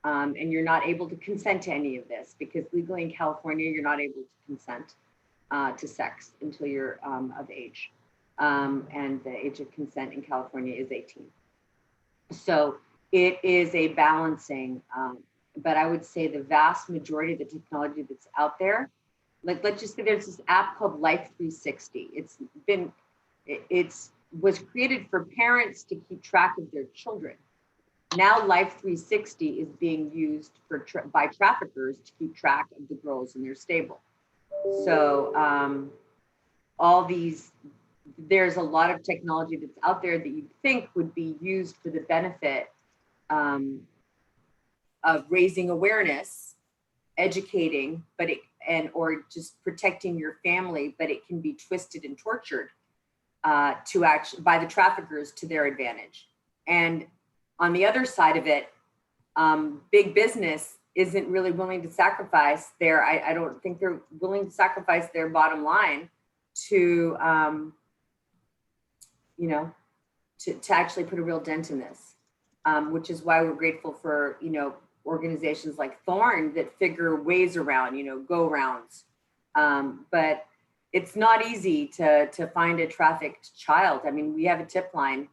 and you're not able to consent to any of this, because legally in California you're not able to consent to sex until you're of age. And the age of consent in California is 18. So it is a balancing, but I would say the vast majority of the technology that's out there, like let's just say there's this app called Life 360. It was created for parents to keep track of their children. Now Life 360 is being used by traffickers to keep track of the girls in their stable. So there's a lot of technology that's out there that you'd think would be used for the benefit of raising awareness, educating, or just protecting your family, but it can be twisted and tortured by the traffickers to their advantage. And on the other side of it, big business isn't really willing to sacrifice their, I don't think they're willing to sacrifice their bottom line to, you know, to actually put a real dent in this, which is why we're grateful for, you know, organizations like Thorn that figure ways around, you know, go rounds. But it's not easy to find a trafficked child. I mean, we have a tip line.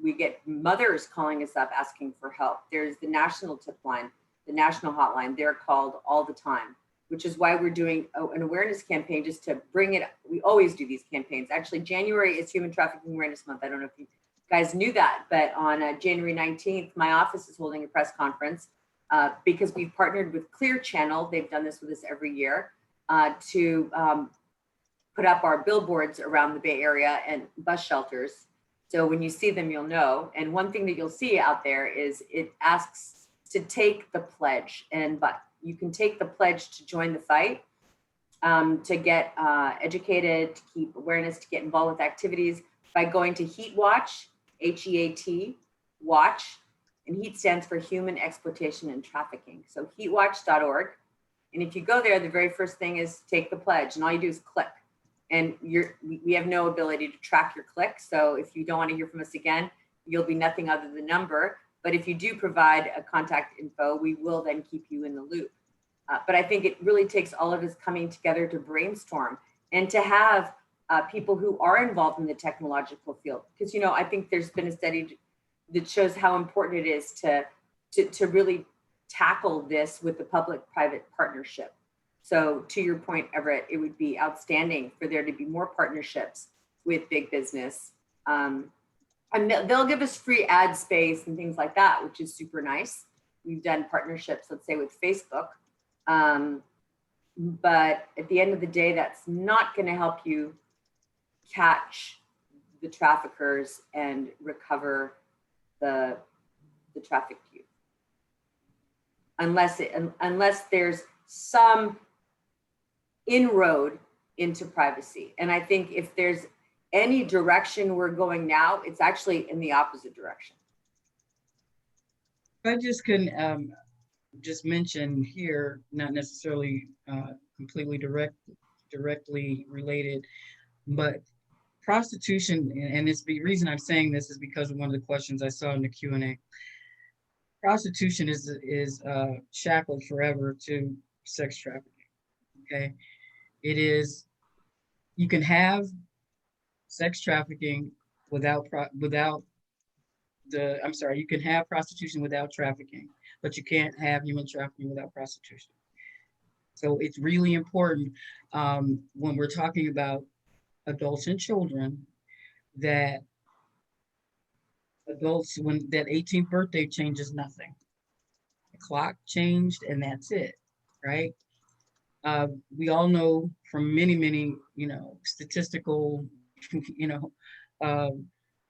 We get mothers calling us up asking for help. There's the national tip line, the national hotline. They're called all the time, which is why we're doing an awareness campaign just to bring it. We always do these campaigns. Actually, January is Human Trafficking Awareness Month. I don't know if you guys knew that, but on January 19th, my office is holding a press conference because we've partnered with Clear Channel. They've done this with us every year to put up our billboards around the Bay Area and bus shelters. So when you see them, you'll know. And one thing that you'll see out there is it asks to take the pledge, but you can take the pledge to join the fight, to get educated, to keep awareness, to get involved with activities by going to Heat Watch, HEAT, watch, and HEAT stands for Human Exploitation and Trafficking. So heatwatch.org. And if you go there, the very first thing is take the pledge, and all you do is click. And we have no ability to track your click. So if you don't want to hear from us again, you'll be nothing other than a number. But if you do provide a contact info, we will then keep you in the loop. But I think it really takes all of us coming together to brainstorm and to have people who are involved in the technological field. Because, you know, I think there's been a study that shows how important it is to really tackle this with the public-private partnership. So to your point, Everett, it would be outstanding for there to be more partnerships with big business. And they'll give us free ad space and things like that, which is super nice. We've done partnerships, let's say with Facebook. But at the end of the day, that's not going to help you catch the traffickers and recover the trafficked youth. Unless there's some inroad into privacy. And I think if there's any direction we're going now, it's actually in the opposite direction. I just can just mention here, not necessarily completely directly related, but prostitution, and it's the reason I'm saying this is because of one of the questions I saw in the Q&A. Prostitution is shackled forever to sex trafficking. Okay, it is. You can have sex trafficking you can have prostitution without trafficking, but you can't have human trafficking without prostitution. So it's really important when we're talking about adults and children that adults, when that 18th birthday changes nothing. The clock changed and that's it, right? We all know from many, statistical,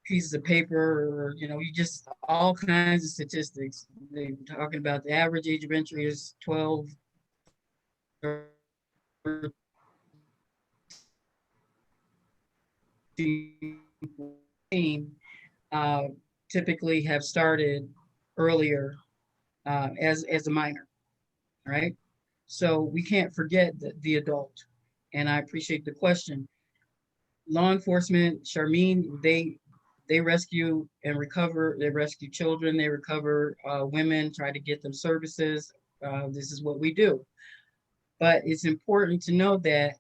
pieces of paper, or, you just all kinds of statistics. They're talking about the average age of entry is 12. Typically have started earlier as a minor, right? So we can't forget the adult. And I appreciate the question. Law enforcement, Charmaine, they rescue and recover. They rescue children. They recover women, try to get them services. This is what we do. But it's important to know that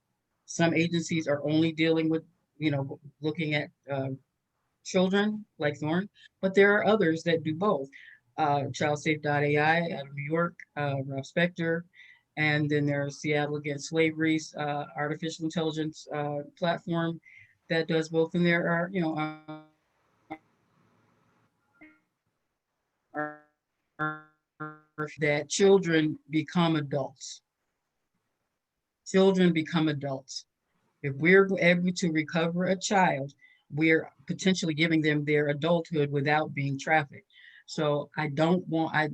some agencies are only dealing with, looking at children like Thorn, but there are others that do both. ChildSafe.ai out of New York, Rob Spector, and then there's Seattle Against Slavery's artificial intelligence platform that does both. And there are, that children become adults. Children become adults. If we're able to recover a child, we're potentially giving them their adulthood without being trafficked. So I don't want, I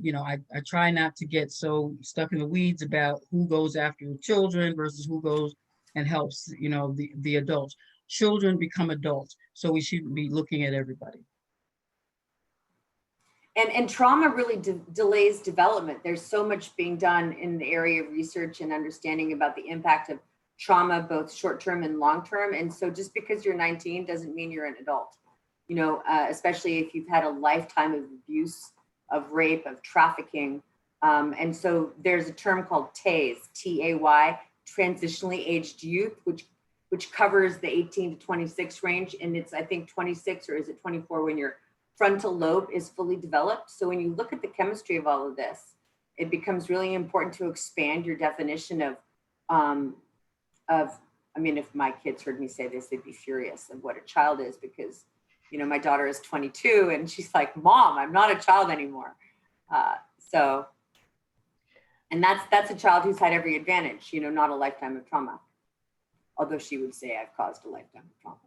try not to get so stuck in the weeds about who goes after children versus who goes and helps, the adults. Children become adults, so we should be looking at everybody. And trauma really delays development. There's so much being done in the area of research and understanding about the impact of trauma, both short-term and long-term. And so just because you're 19 doesn't mean you're an adult, you know, especially if you've had a lifetime of abuse, of rape, of trafficking. And so there's a term called TAYS, T-A-Y, transitionally aged youth, which covers the 18 to 26 range. And it's, I think, 26 or is it 24 when your frontal lobe is fully developed. So when you look at the chemistry of all of this, it becomes really important to expand your definition of, I mean, if my kids heard me say this, they'd be furious of what a child is, because, you know, my daughter is 22 and she's like, Mom, I'm not a child anymore. And that's a child who's had every advantage, you know, not a lifetime of trauma. Although she would say I've caused a lifetime of trauma.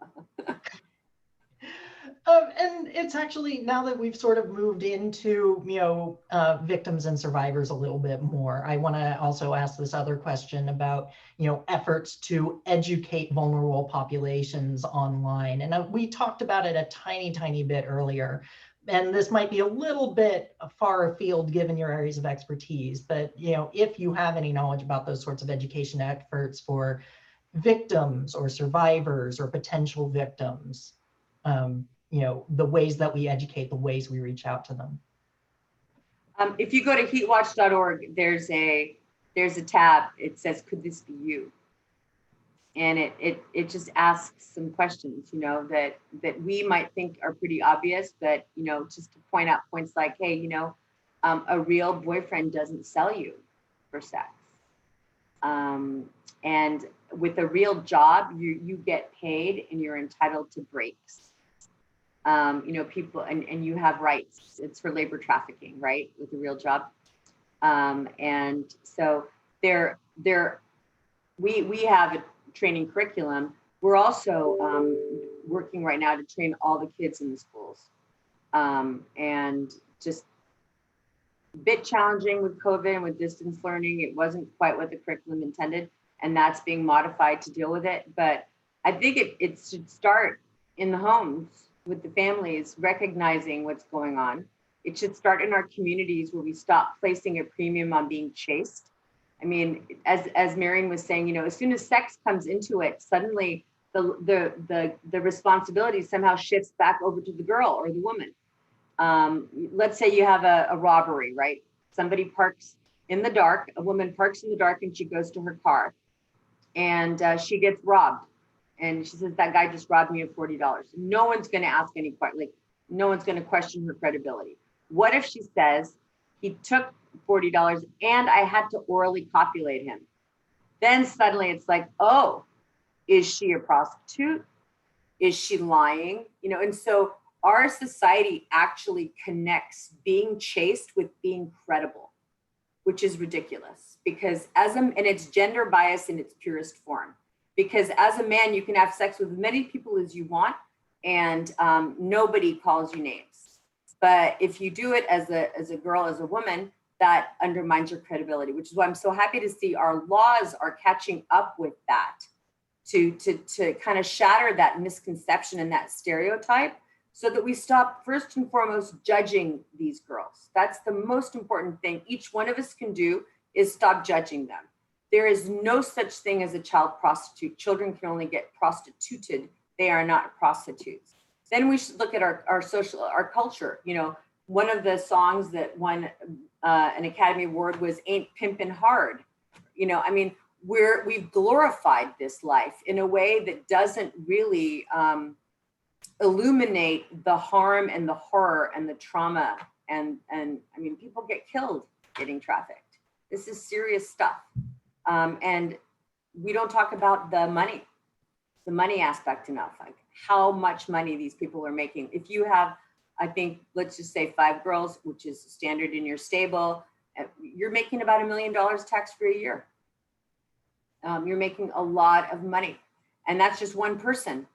And it's actually, now that we've sort of moved into, you know, victims and survivors a little bit more, I want to also ask this other question about, you know, efforts to educate vulnerable populations online. And we talked about it a tiny bit earlier. And this might be a little bit far afield given your areas of expertise, but, you know, if you have any knowledge about those sorts of education efforts for victims or survivors or potential victims, you know, the ways that we educate, the ways we reach out to them. If you go to heatwatch.org, there's a tab. It says, could this be you? And it just asks some questions, you know, that we might think are pretty obvious, but, you know, just to point out points like, hey, you know, a real boyfriend doesn't sell you for sex. And with a real job, you get paid and you're entitled to breaks. You know, people, and you have rights. It's for labor trafficking, right? With a real job. And so we have a training curriculum. We're also working right now to train all the kids in the schools. And just a bit challenging with COVID and with distance learning. It wasn't quite what the curriculum intended, and that's being modified to deal with it. But I think it should start in the homes with the families recognizing what's going on. It should start in our communities where we stop placing a premium on being chaste. I mean, as Marion was saying, you know, as soon as sex comes into it, suddenly the responsibility somehow shifts back over to the girl or the woman. Let's say you have a robbery, right? Somebody parks in the dark, a woman parks in the dark and she goes to her car and she gets robbed. And she says, that guy just robbed me of $40. No one's going to ask any questions. Like, no one's going to question her credibility. What if she says, he took $40 and I had to orally copulate him? Then suddenly it's like, oh, is she a prostitute? Is she lying? You know, and so our society actually connects being chaste with being credible, which is ridiculous, because and it's gender bias in its purest form. Because as a man, you can have sex with as many people as you want, and nobody calls you names. But if you do it as a girl, as a woman, that undermines your credibility, which is why I'm so happy to see our laws are catching up with that, to kind of shatter that misconception and that stereotype, so that we stop first and foremost judging these girls. That's the most important thing each one of us can do, is stop judging them. There is no such thing as a child prostitute. Children can only get prostituted. They are not prostitutes. Then we should look at our culture. You know, one of the songs that won an Academy Award was "Ain't Pimpin' Hard." You know, I mean, we've glorified this life in a way that doesn't really illuminate the harm and the horror and the trauma. And I mean, people get killed getting trafficked. This is serious stuff. And we don't talk about the money aspect enough, like how much money these people are making. If you have, I think, let's just say 5 girls, which is standard in your stable, you're making about $1 million tax-free a year. You're making a lot of money, and that's just one person.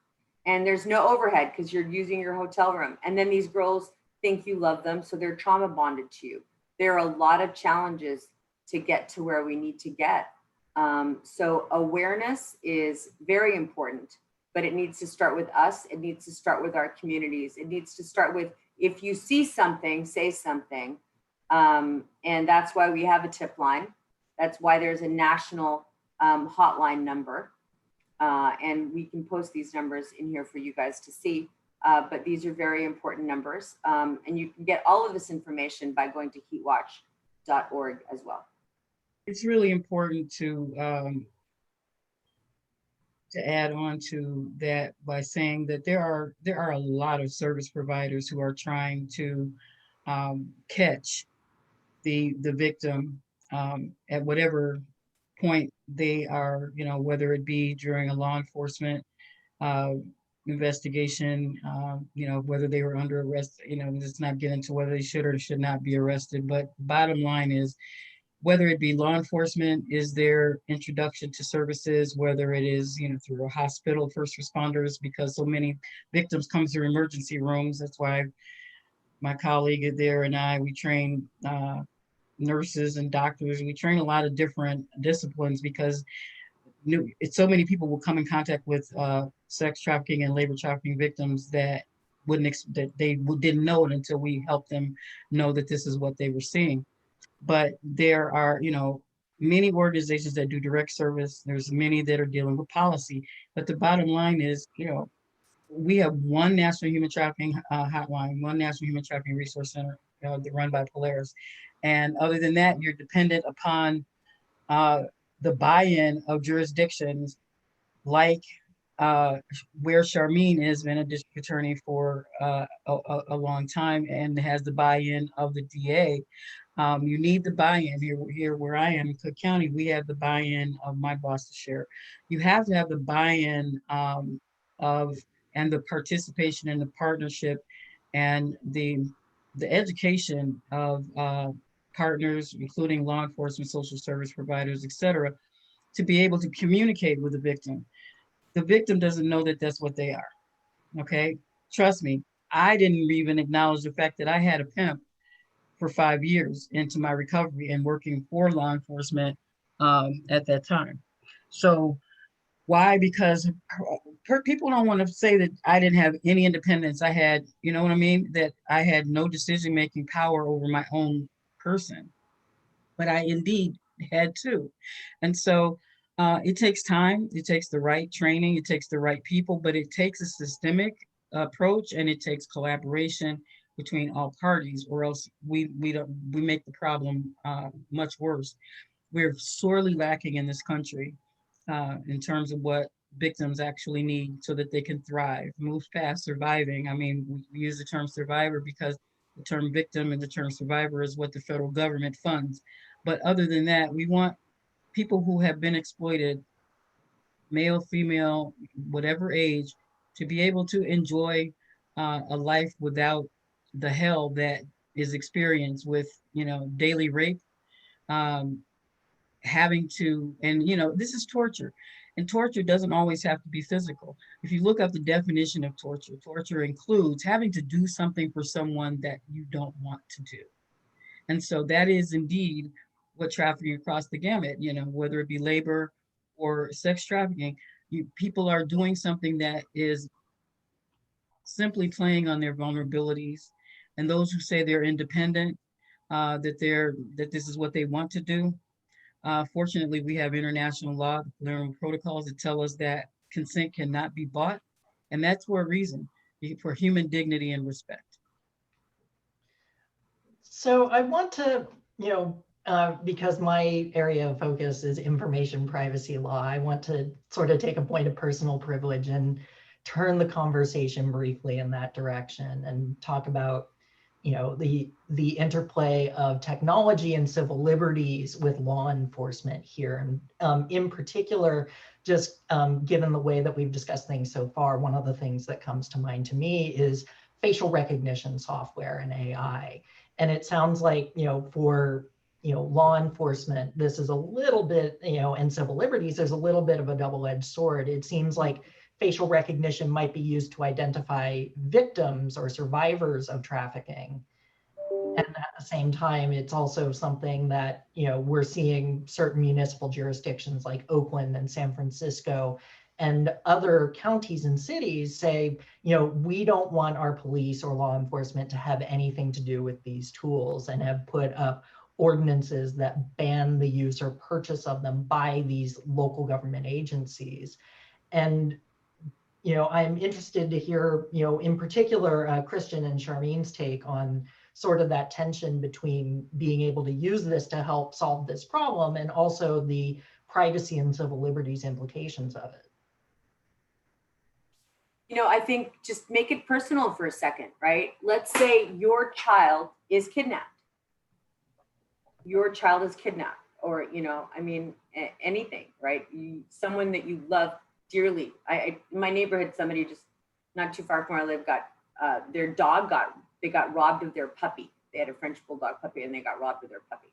And there's no overhead because you're using your hotel room. And then these girls think you love them, so they're trauma bonded to you. There are a lot of challenges to get to where we need to get. So awareness is very important, but it needs to start with us. It needs to start with our communities. It needs to start with if you see something, say something. And that's why we have a tip line. That's why there's a national hotline number. And we can post these numbers in here for you guys to see. But these are very important numbers. And you can get all of this information by going to heatwatch.org as well. It's really important to add on to that by saying that there are a lot of service providers who are trying to catch the victim at whatever point they are, whether it be during a law enforcement investigation, whether they were under arrest, let's not get into whether they should or should not be arrested. But bottom line is, whether it be law enforcement is their introduction to services, whether it is, through a hospital, first responders, because so many victims come through emergency rooms. That's why my colleague there and I, we train nurses and doctors. We train a lot of different disciplines because so many people will come in contact with sex trafficking and labor trafficking victims that didn't know it until we helped them know that this is what they were seeing. But there are, many organizations that do direct service. There's many that are dealing with policy. But the bottom line is, we have one national human trafficking hotline, one national human trafficking resource center run by Polaris. And other than that, you're dependent upon the buy-in of jurisdictions like where Charmaine has been a district attorney for a long time and has the buy-in of the DA. You need the buy-in here where I am in Cook County. We have the buy-in of my boss to share. You have to have the buy-in of and the participation in the partnership and the education of partners, including law enforcement, social service providers, et cetera, to be able to communicate with the victim. The victim doesn't know that that's what they are. Okay, trust me, I didn't even acknowledge the fact that I had a pimp for 5 years into my recovery and working for law enforcement at that time. So why? Because people don't want to say that I didn't have any independence. I had, you know what I mean? That I had no decision-making power over my own person, but I indeed had to. And so it takes time, it takes the right training, it takes the right people, but it takes a systemic approach and it takes collaboration between all parties, or else we make the problem much worse. We're sorely lacking in this country in terms of what victims actually need so that they can thrive, move past surviving. I mean, we use the term survivor because the term victim and the term survivor is what the federal government funds. But other than that, we want people who have been exploited, male, female, whatever age, to be able to enjoy a life without the hell that is experienced with, daily rape, having to, and this is torture. And torture doesn't always have to be physical. If you look up the definition of torture, torture includes having to do something for someone that you don't want to do. And so that is indeed what trafficking across the gamut, whether it be labor or sex trafficking, people are doing something that is simply playing on their vulnerabilities. And those who say they're independent, that this is what they want to do. Fortunately, we have international law, the Palermo protocols that tell us that consent cannot be bought. And that's for a reason, for human dignity and respect. So I want to, because my area of focus is information privacy law, I want to sort of take a point of personal privilege and turn the conversation briefly in that direction and talk about, the interplay of technology and civil liberties with law enforcement here. And in particular, just given the way that we've discussed things so far, one of the things that comes to mind to me is facial recognition software and AI. And it sounds like, for, law enforcement, this is a little bit, and civil liberties, there's a little bit of a double-edged sword. It seems like facial recognition might be used to identify victims or survivors of trafficking. And at the same time, it's also something that, we're seeing certain municipal jurisdictions like Oakland and San Francisco And other counties and cities say, you know, we don't want our police or law enforcement to have anything to do with these tools, and have put up ordinances that ban the use or purchase of them by these local government agencies. And, you know, I'm interested to hear, you know, in particular, Christian and Charmaine's take on sort of that tension between being able to use this to help solve this problem and also the privacy and civil liberties implications of it. You know, I think just make it personal for a second, right? Let's say your child is kidnapped. Your child is kidnapped, or, you know, I mean, anything, right? Someone that you love dearly. In my neighborhood, somebody just not too far from where I live got, their dog got robbed of their puppy. They had a French bulldog puppy and they got robbed of their puppy,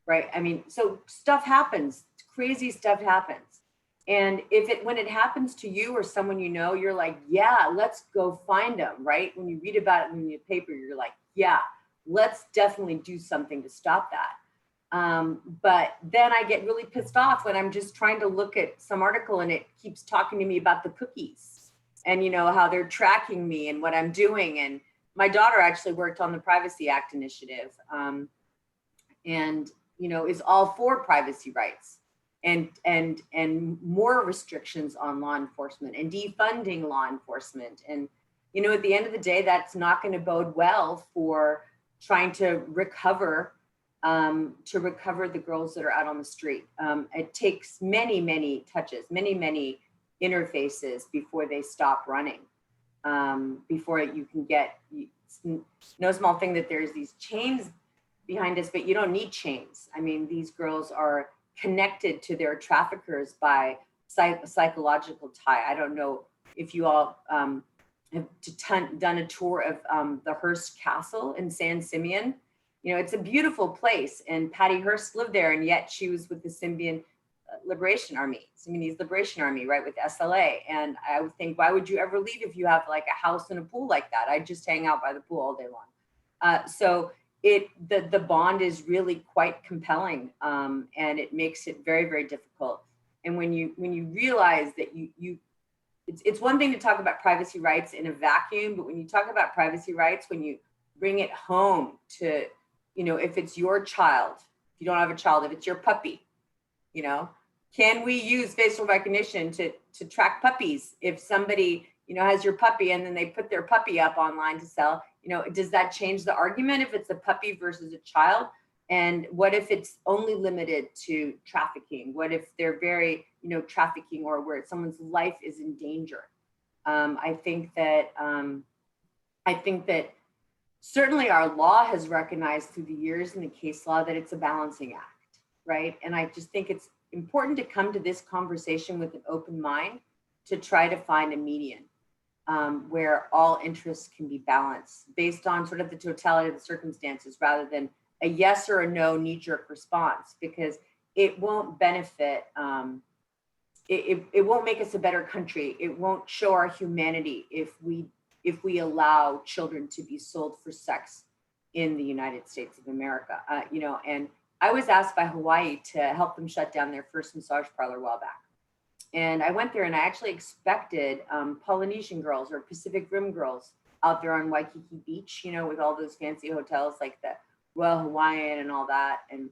right? I mean, so stuff happens, crazy stuff happens. And when it happens to you or someone you know, you're like, yeah, let's go find them, right? When you read about it in the paper, you're like, yeah, let's definitely do something to stop that. But then I get really pissed off when I'm just trying to look at some article and it keeps talking to me about the cookies and, you know, how they're tracking me and what I'm doing. And my daughter actually worked on the Privacy Act initiative, and, you know, is all for privacy rights and more restrictions on law enforcement and defunding law enforcement. And, you know, at the end of the day, that's not going to bode well for trying to recover the girls that are out on the street. It takes many, many touches, many interfaces before they stop running, before you can get, no small thing that there's these chains behind us, but you don't need chains. I mean, these girls are connected to their traffickers by psychological tie. I don't know if you all have done a tour of the Hearst Castle in San Simeon. You know, it's a beautiful place, and Patty Hearst lived there, and yet she was with the Symbionese Liberation Army, right, with SLA. And I would think, why would you ever leave if you have like a house and a pool like that? I'd just hang out by the pool all day long. So the bond is really quite compelling, and it makes it very, very difficult. And when you realize that it's one thing to talk about privacy rights in a vacuum, but when you talk about privacy rights, when you bring it home to, you know, if it's your child, if you don't have a child, if it's your puppy, you know, can we use facial recognition to track puppies? If somebody, you know, has your puppy and then they put their puppy up online to sell, you know, does that change the argument if it's a puppy versus a child? And what if it's only limited to trafficking? What if they're very, you know, trafficking or where someone's life is in danger? I think that certainly our law has recognized through the years in the case law that it's a balancing act, right? And I just think it's important to come to this conversation with an open mind to try to find a median where all interests can be balanced based on sort of the totality of the circumstances rather than a yes or a no knee-jerk response, because it won't benefit, it won't make us a better country. It won't show our humanity if we allow children to be sold for sex in the United States of America. You know, and I was asked by Hawaii to help them shut down their first massage parlor a while back. And I went there and I actually expected Polynesian girls or Pacific Rim girls out there on Waikiki Beach, you know, with all those fancy hotels like the Royal Hawaiian and all that. And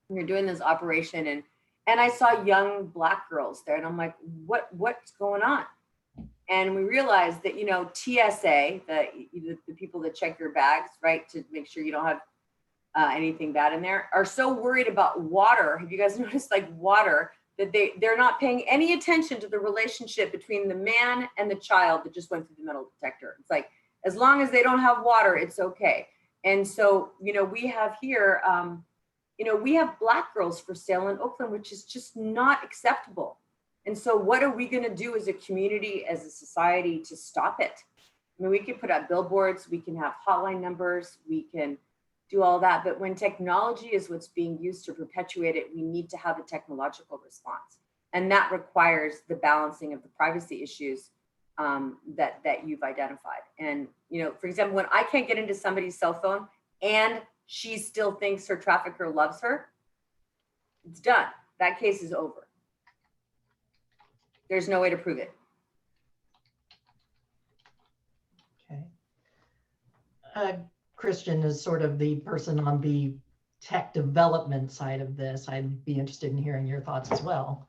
we were doing this operation and I saw young Black girls there and I'm like, what's going on? And we realized that, you know, TSA, the people that check your bags, right, to make sure you don't have anything bad in there, are so worried about water. Have you guys noticed, like, water, that they're not paying any attention to the relationship between the man and the child that just went through the metal detector. It's like, as long as they don't have water, it's okay. And so, you know, we have here, you know, we have Black girls for sale in Oakland, which is just not acceptable. And so what are we going to do as a community, as a society, to stop it? I mean, we can put up billboards, we can have hotline numbers, we can do all that. But when technology is what's being used to perpetuate it, we need to have a technological response. And that requires the balancing of the privacy issues that you've identified. And, you know, for example, when I can't get into somebody's cell phone and she still thinks her trafficker loves her, it's done. That case is over. There's no way to prove it. Okay. Christian is sort of the person on the tech development side of this. I'd be interested in hearing your thoughts as well.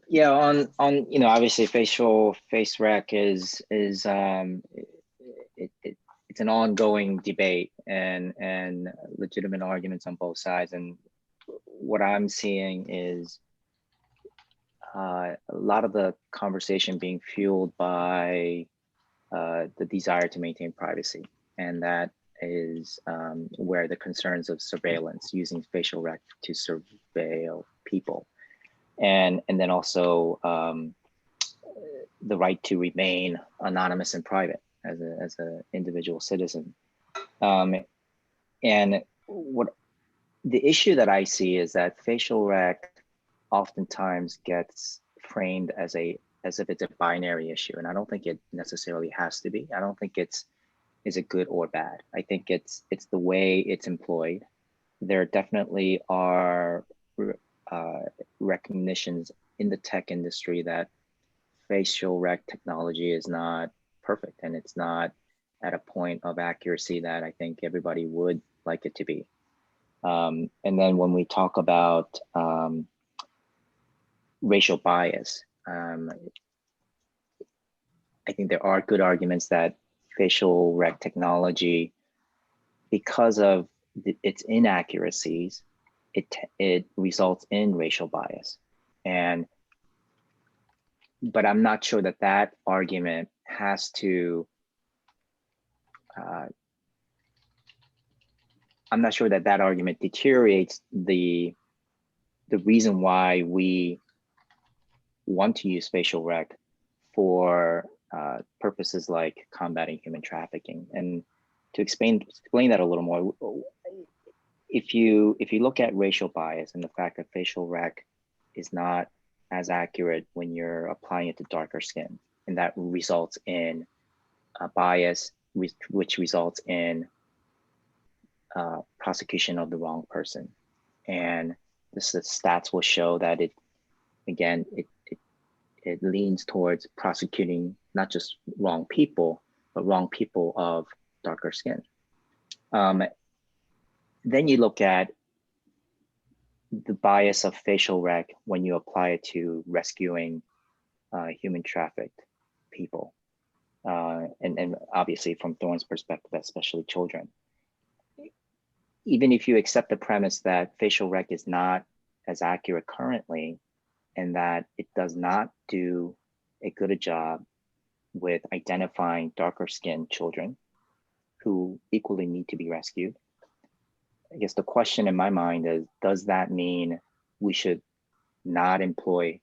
Yeah, on obviously face rec is it's an ongoing debate and legitimate arguments on both sides. And what I'm seeing is a lot of the conversation being fueled by the desire to maintain privacy, and that is where the concerns of surveillance, using facial rec to surveil people, and then also the right to remain anonymous and private as an individual citizen. And what the issue that I see is that facial rec oftentimes gets framed as if it's a binary issue, and I don't think it necessarily has to be. I don't think is it good or bad. I think it's the way it's employed. There definitely are recognitions in the tech industry that facial rec technology is not perfect, and it's not at a point of accuracy that I think everybody would like it to be. And then when we talk about racial bias, I think there are good arguments that facial rec technology, because of its inaccuracies, it results in racial bias. But I'm not sure that argument has to, I'm not sure that argument deteriorates the reason why we want to use facial rec for purposes like combating human trafficking. And to explain that a little more, if you look at racial bias and the fact that facial rec is not as accurate when you're applying it to darker skin, and that results in a bias, which results in prosecution of the wrong person. And the stats will show that it leans towards prosecuting not just wrong people, but wrong people of darker skin. Then you look at the bias of facial rec when you apply it to rescuing human trafficked people. And obviously from Thorne's perspective, especially children. Even if you accept the premise that facial rec is not as accurate currently, and that it does not do a good job with identifying darker skinned children who equally need to be rescued, I guess the question in my mind is, does that mean we should not employ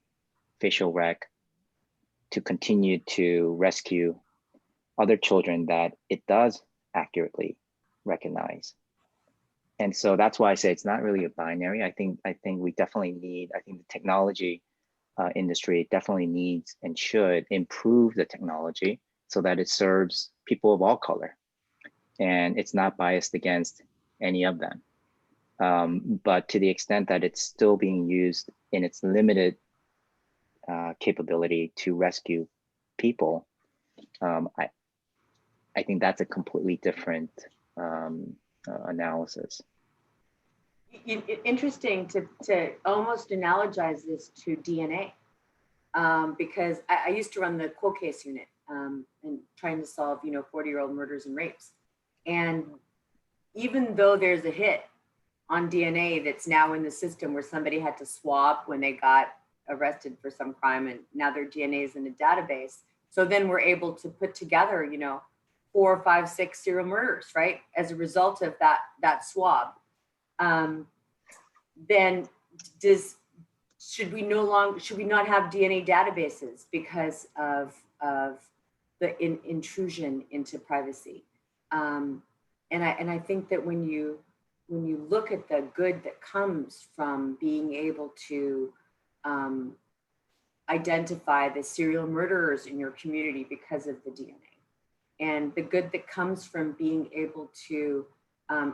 facial rec to continue to rescue other children that it does accurately recognize? And so that's why I say it's not really a binary. I think we definitely need, I think the technology industry definitely needs and should improve the technology so that it serves people of all color and it's not biased against any of them. But to the extent that it's still being used in its limited capability to rescue people, I think that's a completely different analysis. Interesting to almost analogize this to DNA, because I used to run the cold case unit and trying to solve 40-year-old murders and rapes. And even though there's a hit on DNA that's now in the system where somebody had to swab when they got arrested for some crime, and now their DNA is in a database. So then we're able to put together, 4, 5, 6 serial murders, right? As a result of that swab. Then should we not have DNA databases because of the intrusion into privacy? And I think that when you look at the good that comes from being able to identify the serial murderers in your community because of the DNA, and the good that comes from being able to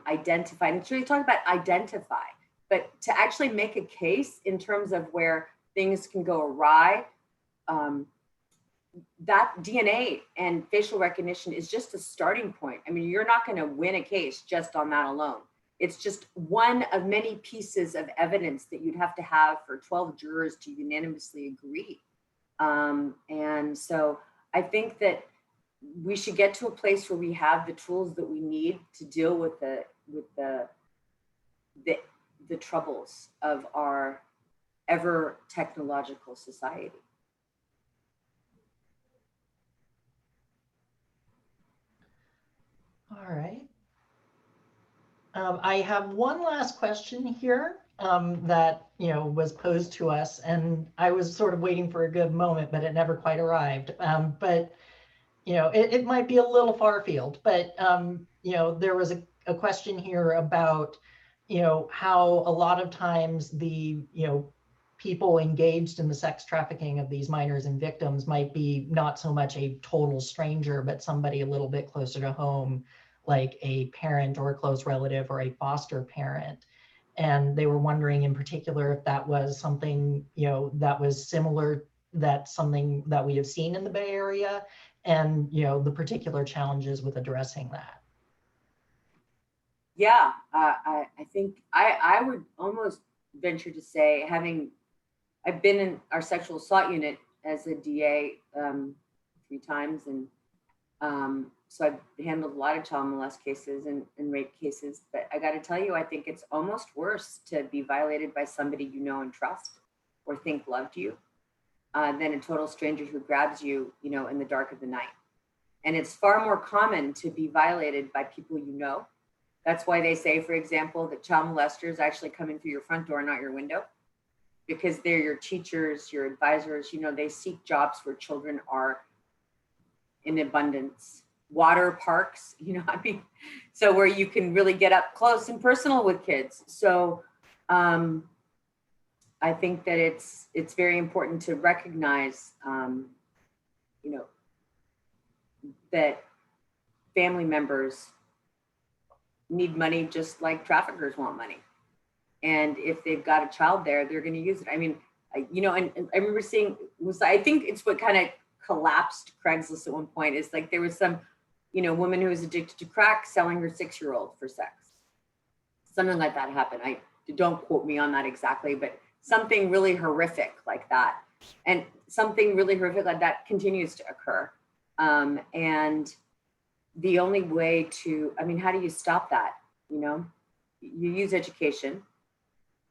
identify, and sure you talk about identify, but to actually make a case in terms of where things can go awry. That DNA and facial recognition is just a starting point. I mean, you're not going to win a case just on that alone. It's just one of many pieces of evidence that you'd have to have for 12 jurors to unanimously agree. And so I think that we should get to a place where we have the tools that we need to deal with the troubles of our ever technological society. All right. I have one last question here that was posed to us, and I was sort of waiting for a good moment, but it never quite arrived. But it might be a little far afield, but there was a question here about how a lot of times the people engaged in the sex trafficking of these minors and victims might be not so much a total stranger, but somebody a little bit closer to home, like a parent or a close relative or a foster parent. And they were wondering in particular if that was something that was similar, that's something that we have seen in the Bay Area, and the particular challenges with addressing that. Yeah, I think I would almost venture to say, I've been in our sexual assault unit as a DA 3 times, and so I've handled a lot of child molest cases and rape cases. But I got to tell you, I think it's almost worse to be violated by somebody you know and trust or think loved you than a total stranger who grabs you, in the dark of the night. And it's far more common to be violated by people you know. That's why they say, for example, that child molesters actually come in through your front door, not your window, because they're your teachers, your advisors. They seek jobs where children are in abundance. Water parks, so where you can really get up close and personal with kids. So I think that it's very important to recognize, that family members need money just like traffickers want money. And if they've got a child there, they're going to use it. I mean, and I remember seeing, I think it's what kind of collapsed Craigslist at one point, is like there was some, woman who was addicted to crack selling her 6-year-old for sex. Something like that happened. Don't quote me on that exactly, but something really horrific like that. And something really horrific like that continues to occur. And the only way to, how do you stop that? You use education.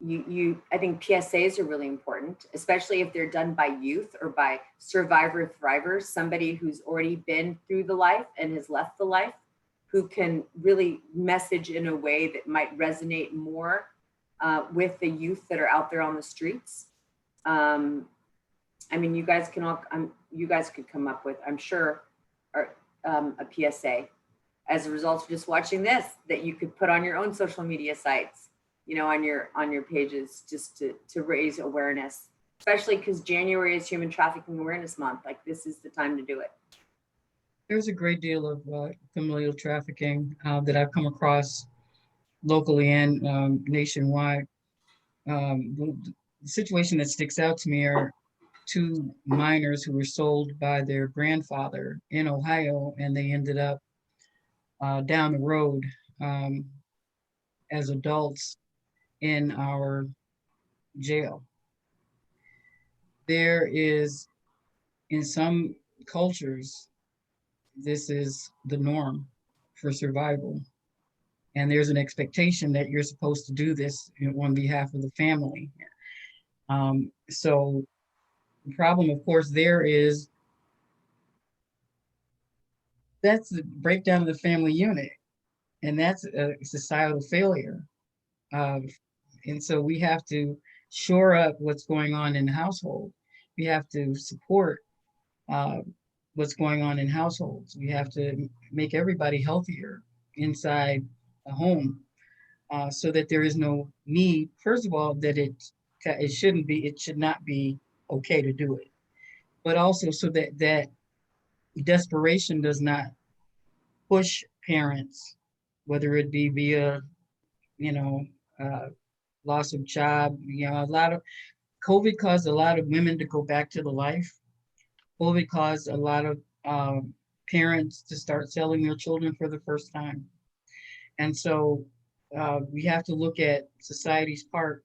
I think PSAs are really important, especially if they're done by youth or by survivor thrivers, somebody who's already been through the life and has left the life, who can really message in a way that might resonate more with the youth that are out there on the streets. You guys could come up with, I'm sure, a PSA as a result of just watching this, that you could put on your own social media sites, on your pages, just to raise awareness, especially because January is Human Trafficking Awareness Month. Like, this is the time to do it. There's a great deal of familial trafficking that I've come across locally and nationwide. The situation that sticks out to me are 2 minors who were sold by their grandfather in Ohio, and they ended up down the road as adults in our jail. There is, in some cultures, this is the norm for survival. And there's an expectation that you're supposed to do this on behalf of the family. So the problem, of course, there is that's the breakdown of the family unit. And that's a societal failure. And so we have to shore up what's going on in the household. We have to support what's going on in households. We have to make everybody healthier inside a home so that there is no need, first of all, that it should not be okay to do it, but also so that desperation does not push parents, whether it be via, loss of job, a lot of COVID caused a lot of women to go back to the life. COVID caused a lot of parents to start selling their children for the first time. And so we have to look at society's part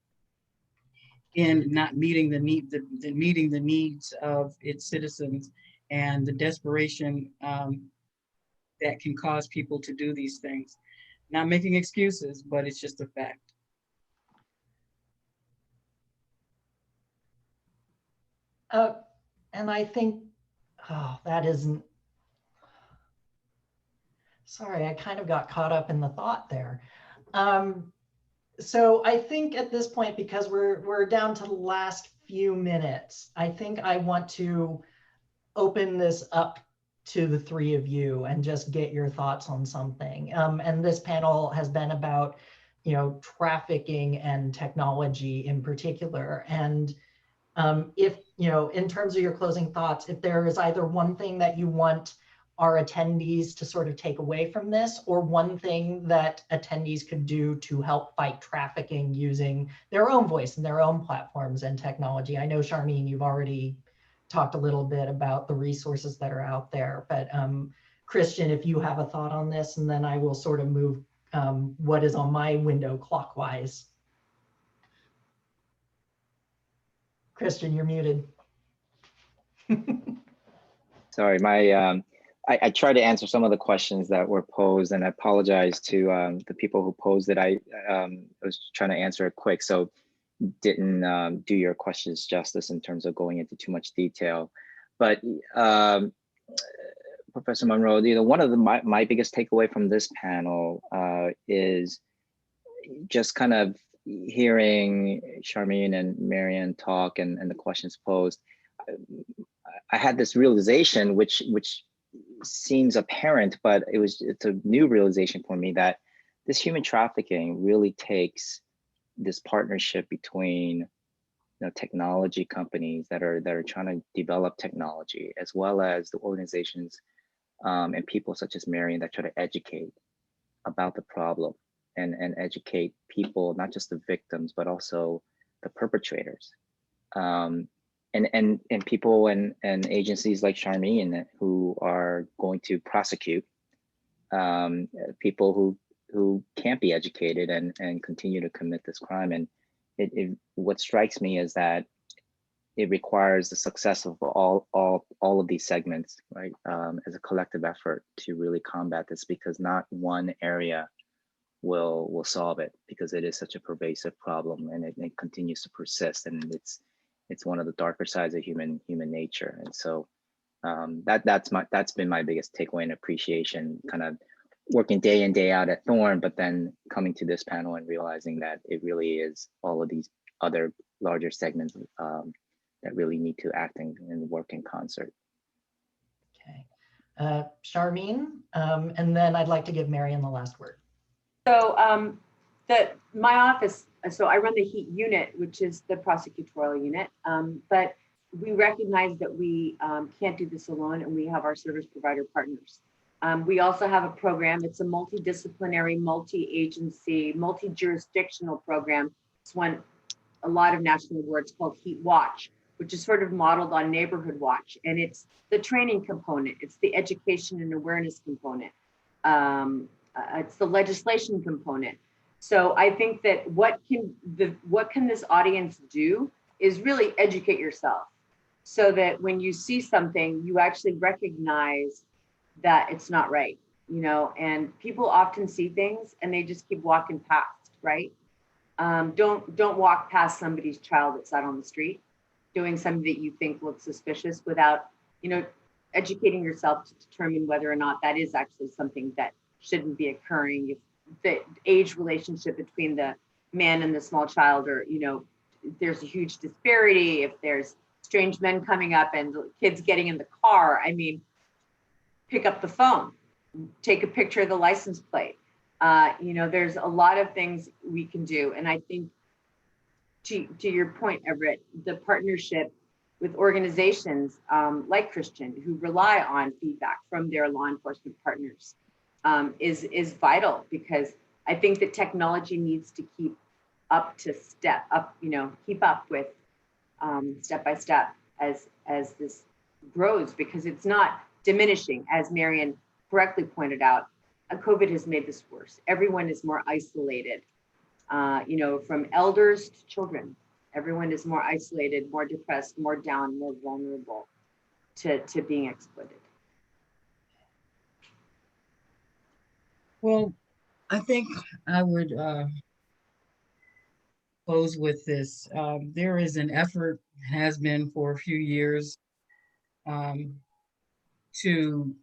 in not meeting the needs of its citizens and the desperation that can cause people to do these things. Not making excuses, but it's just a fact. And I think, that isn't, sorry, I kind of got caught up in the thought there. So I think at this point, because we're down to the last few minutes, I think I want to open this up to the three of you and just get your thoughts on something. And this panel has been about, trafficking and technology in particular. And if, in terms of your closing thoughts, if there is either one thing that you want our attendees to sort of take away from this, or one thing that attendees could do to help fight trafficking using their own voice and their own platforms and technology. I know, Charmaine, you've already talked a little bit about the resources that are out there, but Christian, if you have a thought on this, and then I will sort of move what is on my window clockwise. Christian, you're muted. Sorry, I tried to answer some of the questions that were posed, and I apologize to the people who posed it. I was trying to answer it quick, so didn't do your questions justice in terms of going into too much detail. But Professor Monroe, one of my biggest takeaway from this panel is just kind of hearing Charmaine and Marianne talk and the questions posed. I had this realization, which seems apparent, but it's a new realization for me, that this human trafficking really takes this partnership between technology companies that are trying to develop technology, as well as the organizations and people such as Marianne that try to educate about the problem and educate people, not just the victims, but also the perpetrators. And people and agencies like Charmaine who are going to prosecute people who can't be educated and continue to commit this crime. And what strikes me is that it requires the success of all of these segments, right, as a collective effort to really combat this, because not one area will solve it, because it is such a pervasive problem, and it continues to persist, and it's one of the darker sides of human nature. And so that's been my biggest takeaway and appreciation, kind of working day in, day out at Thorn, but then coming to this panel and realizing that it really is all of these other larger segments that really need to act and work in concert. Okay, Charmaine, and then I'd like to give Marianne the last word. So my office, so I run the HEAT unit, which is the prosecutorial unit, but we recognize that we can't do this alone, and we have our service provider partners. We also have a program. It's a multidisciplinary, multi-agency, multi-jurisdictional program. It's won a lot of national awards, called HEAT Watch, which is sort of modeled on Neighborhood Watch. And it's the training component. It's the education and awareness component. It's the legislation component. So I think that what can this audience do is really educate yourself, so that when you see something, you actually recognize that it's not right, and people often see things and they just keep walking past, right? Don't walk past somebody's child that's out on the street doing something that you think looks suspicious without, educating yourself to determine whether or not that is actually something that shouldn't be occurring. If the age relationship between the man and the small child, or, there's a huge disparity, if there's strange men coming up and kids getting in the car, pick up the phone, take a picture of the license plate. There's a lot of things we can do. And I think to your point, Everett, the partnership with organizations like Christian, who rely on feedback from their law enforcement partners, is vital, because I think that technology needs to keep up with step by step as this grows, because it's not diminishing, as Marian correctly pointed out. COVID has made this worse. Everyone is more isolated, from elders to children. Everyone is more isolated, more depressed, more down, more vulnerable to being exploited. Well, I think I would close with this. There is an effort, has been for a few years, to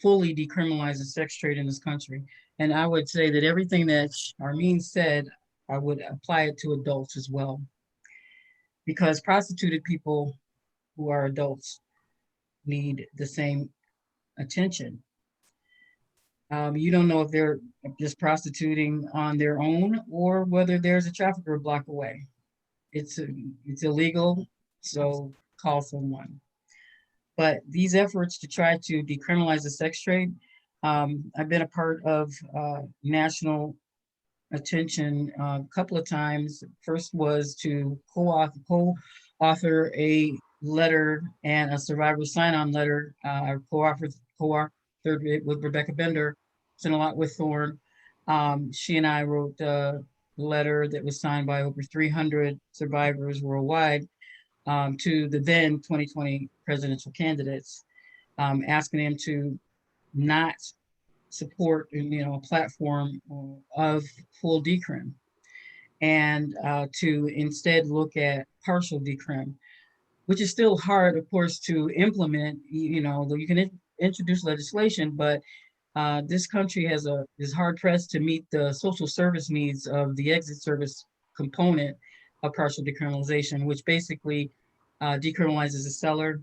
fully decriminalize the sex trade in this country. And I would say that everything that Armin said, I would apply it to adults as well. Because prostituted people who are adults need the same attention. You don't know if they're just prostituting on their own or whether there's a trafficker a block away. It's illegal, so call someone. But these efforts to try to decriminalize the sex trade, I've been a part of national attention a couple of times. First was to co-author a letter and a survivor sign-on letter. I co-authored it with Rebecca Bender, sent a lot with Thorne. She and I wrote a letter that was signed by over 300 survivors worldwide, to the then 2020 presidential candidates, asking them to not support, a platform of full decrim, and to instead look at partial decrim, which is still hard, of course, to implement. Though you can introduce legislation, but this country is hard pressed to meet the social service needs of the exit service component of partial decriminalization, which basically decriminalizes the seller,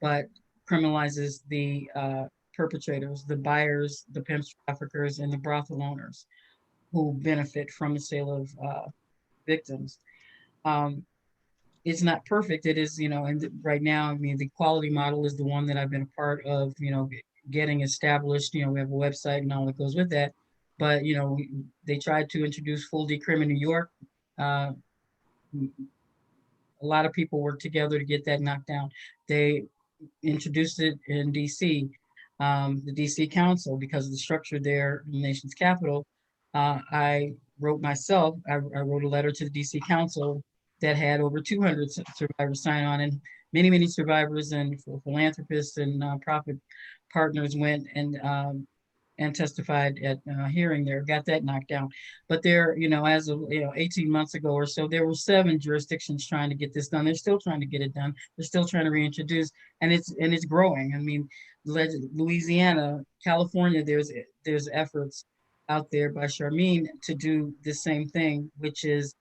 but criminalizes the perpetrators, the buyers, the pimps, traffickers, and the brothel owners who benefit from the sale of victims. It's not perfect. It is, and right now, I mean, the quality model is the one that I've been a part of, getting established. We have a website and all that goes with that. But, they tried to introduce full decrim in New York. A lot of people worked together to get that knocked down. They introduced it in DC, the DC Council, because of the structure there in the nation's capital. I wrote a letter to the DC Council that had over 200 survivors sign on, and many, many survivors and philanthropists and nonprofit partners went and testified at a hearing there, got that knocked down. But there, as of 18 months ago or so, there were 7 jurisdictions trying to get this done. They're still trying to get it done. They're still trying to reintroduce, and it's growing. I mean, Louisiana, California, there's efforts out there by Charmaine to do the same thing, which is,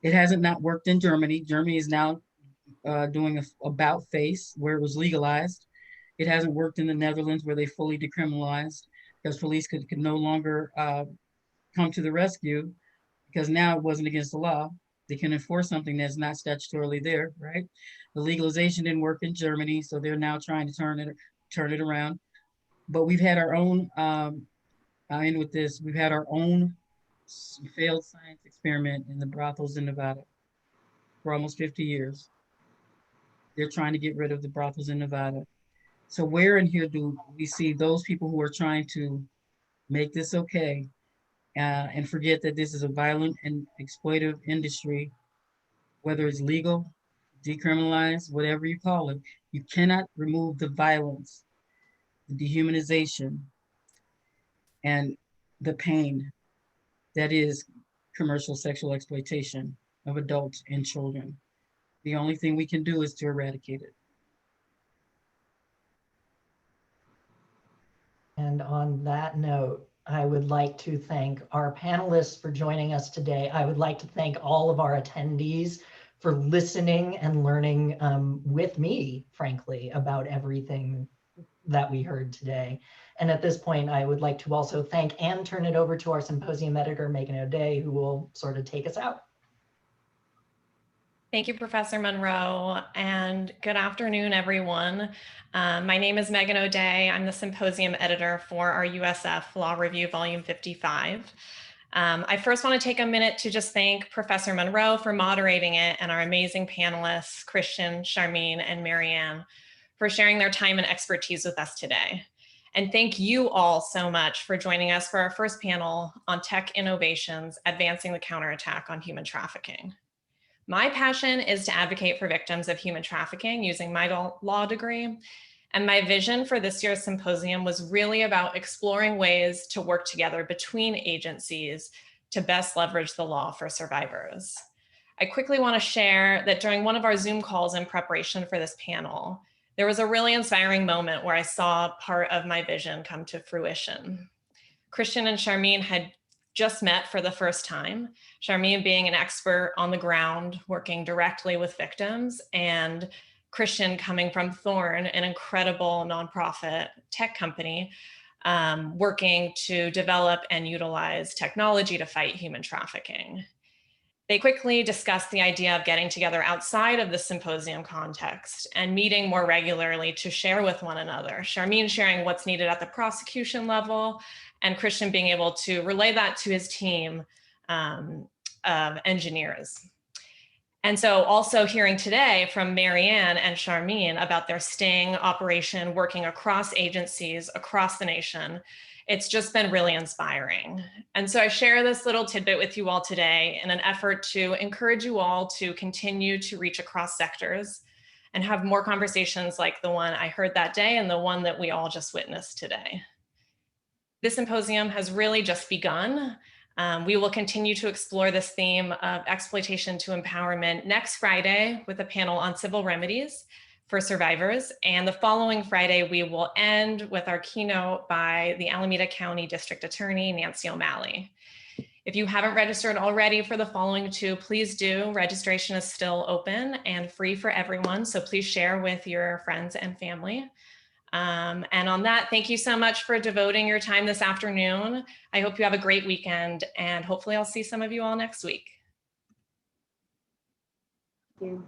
it hasn't not worked in Germany. Germany is now doing a about face where it was legalized. It hasn't worked in the Netherlands, where they fully decriminalized, because police could no longer come to the rescue, because now it wasn't against the law. They can enforce something that's not statutorily there, right? The legalization didn't work in Germany, so they're now trying to turn it around. But we've had our own, I'll end with this, we've had our own failed science experiment in the brothels in Nevada for almost 50 years. They're trying to get rid of the brothels in Nevada. So where in here do we see those people who are trying to make this okay, and forget that this is a violent and exploitive industry, whether it's legal, decriminalized, whatever you call it? You cannot remove the violence, the dehumanization, and the pain that is commercial sexual exploitation of adults and children. The only thing we can do is to eradicate it. And on that note, I would like to thank our panelists for joining us today. I would like to thank all of our attendees for listening and learning with me, frankly, about everything that we heard today. And at this point, I would like to also thank and turn it over to our symposium editor, Megan O'Day, who will sort of take us out. Thank you, Professor Monroe, and good afternoon, everyone. My name is Megan O'Day. I'm the symposium editor for our USF Law Review Volume 55. I first want to take a minute to just thank Professor Monroe for moderating it and our amazing panelists, Christian, Charmine, and Marianne, for sharing their time and expertise with us today. And thank you all so much for joining us for our first panel on tech innovations, advancing the counterattack on human trafficking. My passion is to advocate for victims of human trafficking using my law degree. And my vision for this year's symposium was really about exploring ways to work together between agencies to best leverage the law for survivors. I quickly want to share that during one of our Zoom calls in preparation for this panel, there was a really inspiring moment where I saw part of my vision come to fruition. Christian and Charmine had just met for the first time, Charmine being an expert on the ground, working directly with victims, and Christian coming from Thorn, an incredible nonprofit tech company, working to develop and utilize technology to fight human trafficking. They quickly discussed the idea of getting together outside of the symposium context and meeting more regularly to share with one another. Charmine sharing what's needed at the prosecution level, and Christian being able to relay that to his team of engineers. And so also hearing today from Marianne and Charmine about their sting operation working across agencies across the nation, it's just been really inspiring. And so I share this little tidbit with you all today in an effort to encourage you all to continue to reach across sectors and have more conversations like the one I heard that day and the one that we all just witnessed today. This symposium has really just begun. We will continue to explore this theme of exploitation to empowerment next Friday with a panel on civil remedies for survivors. And the following Friday, we will end with our keynote by the Alameda County District Attorney, Nancy O'Malley. If you haven't registered already for the following two, please do. Registration is still open and free for everyone. So please share with your friends and family. And on that, thank you so much for devoting your time this afternoon. I hope you have a great weekend, and hopefully I'll see some of you all next week. Thank you.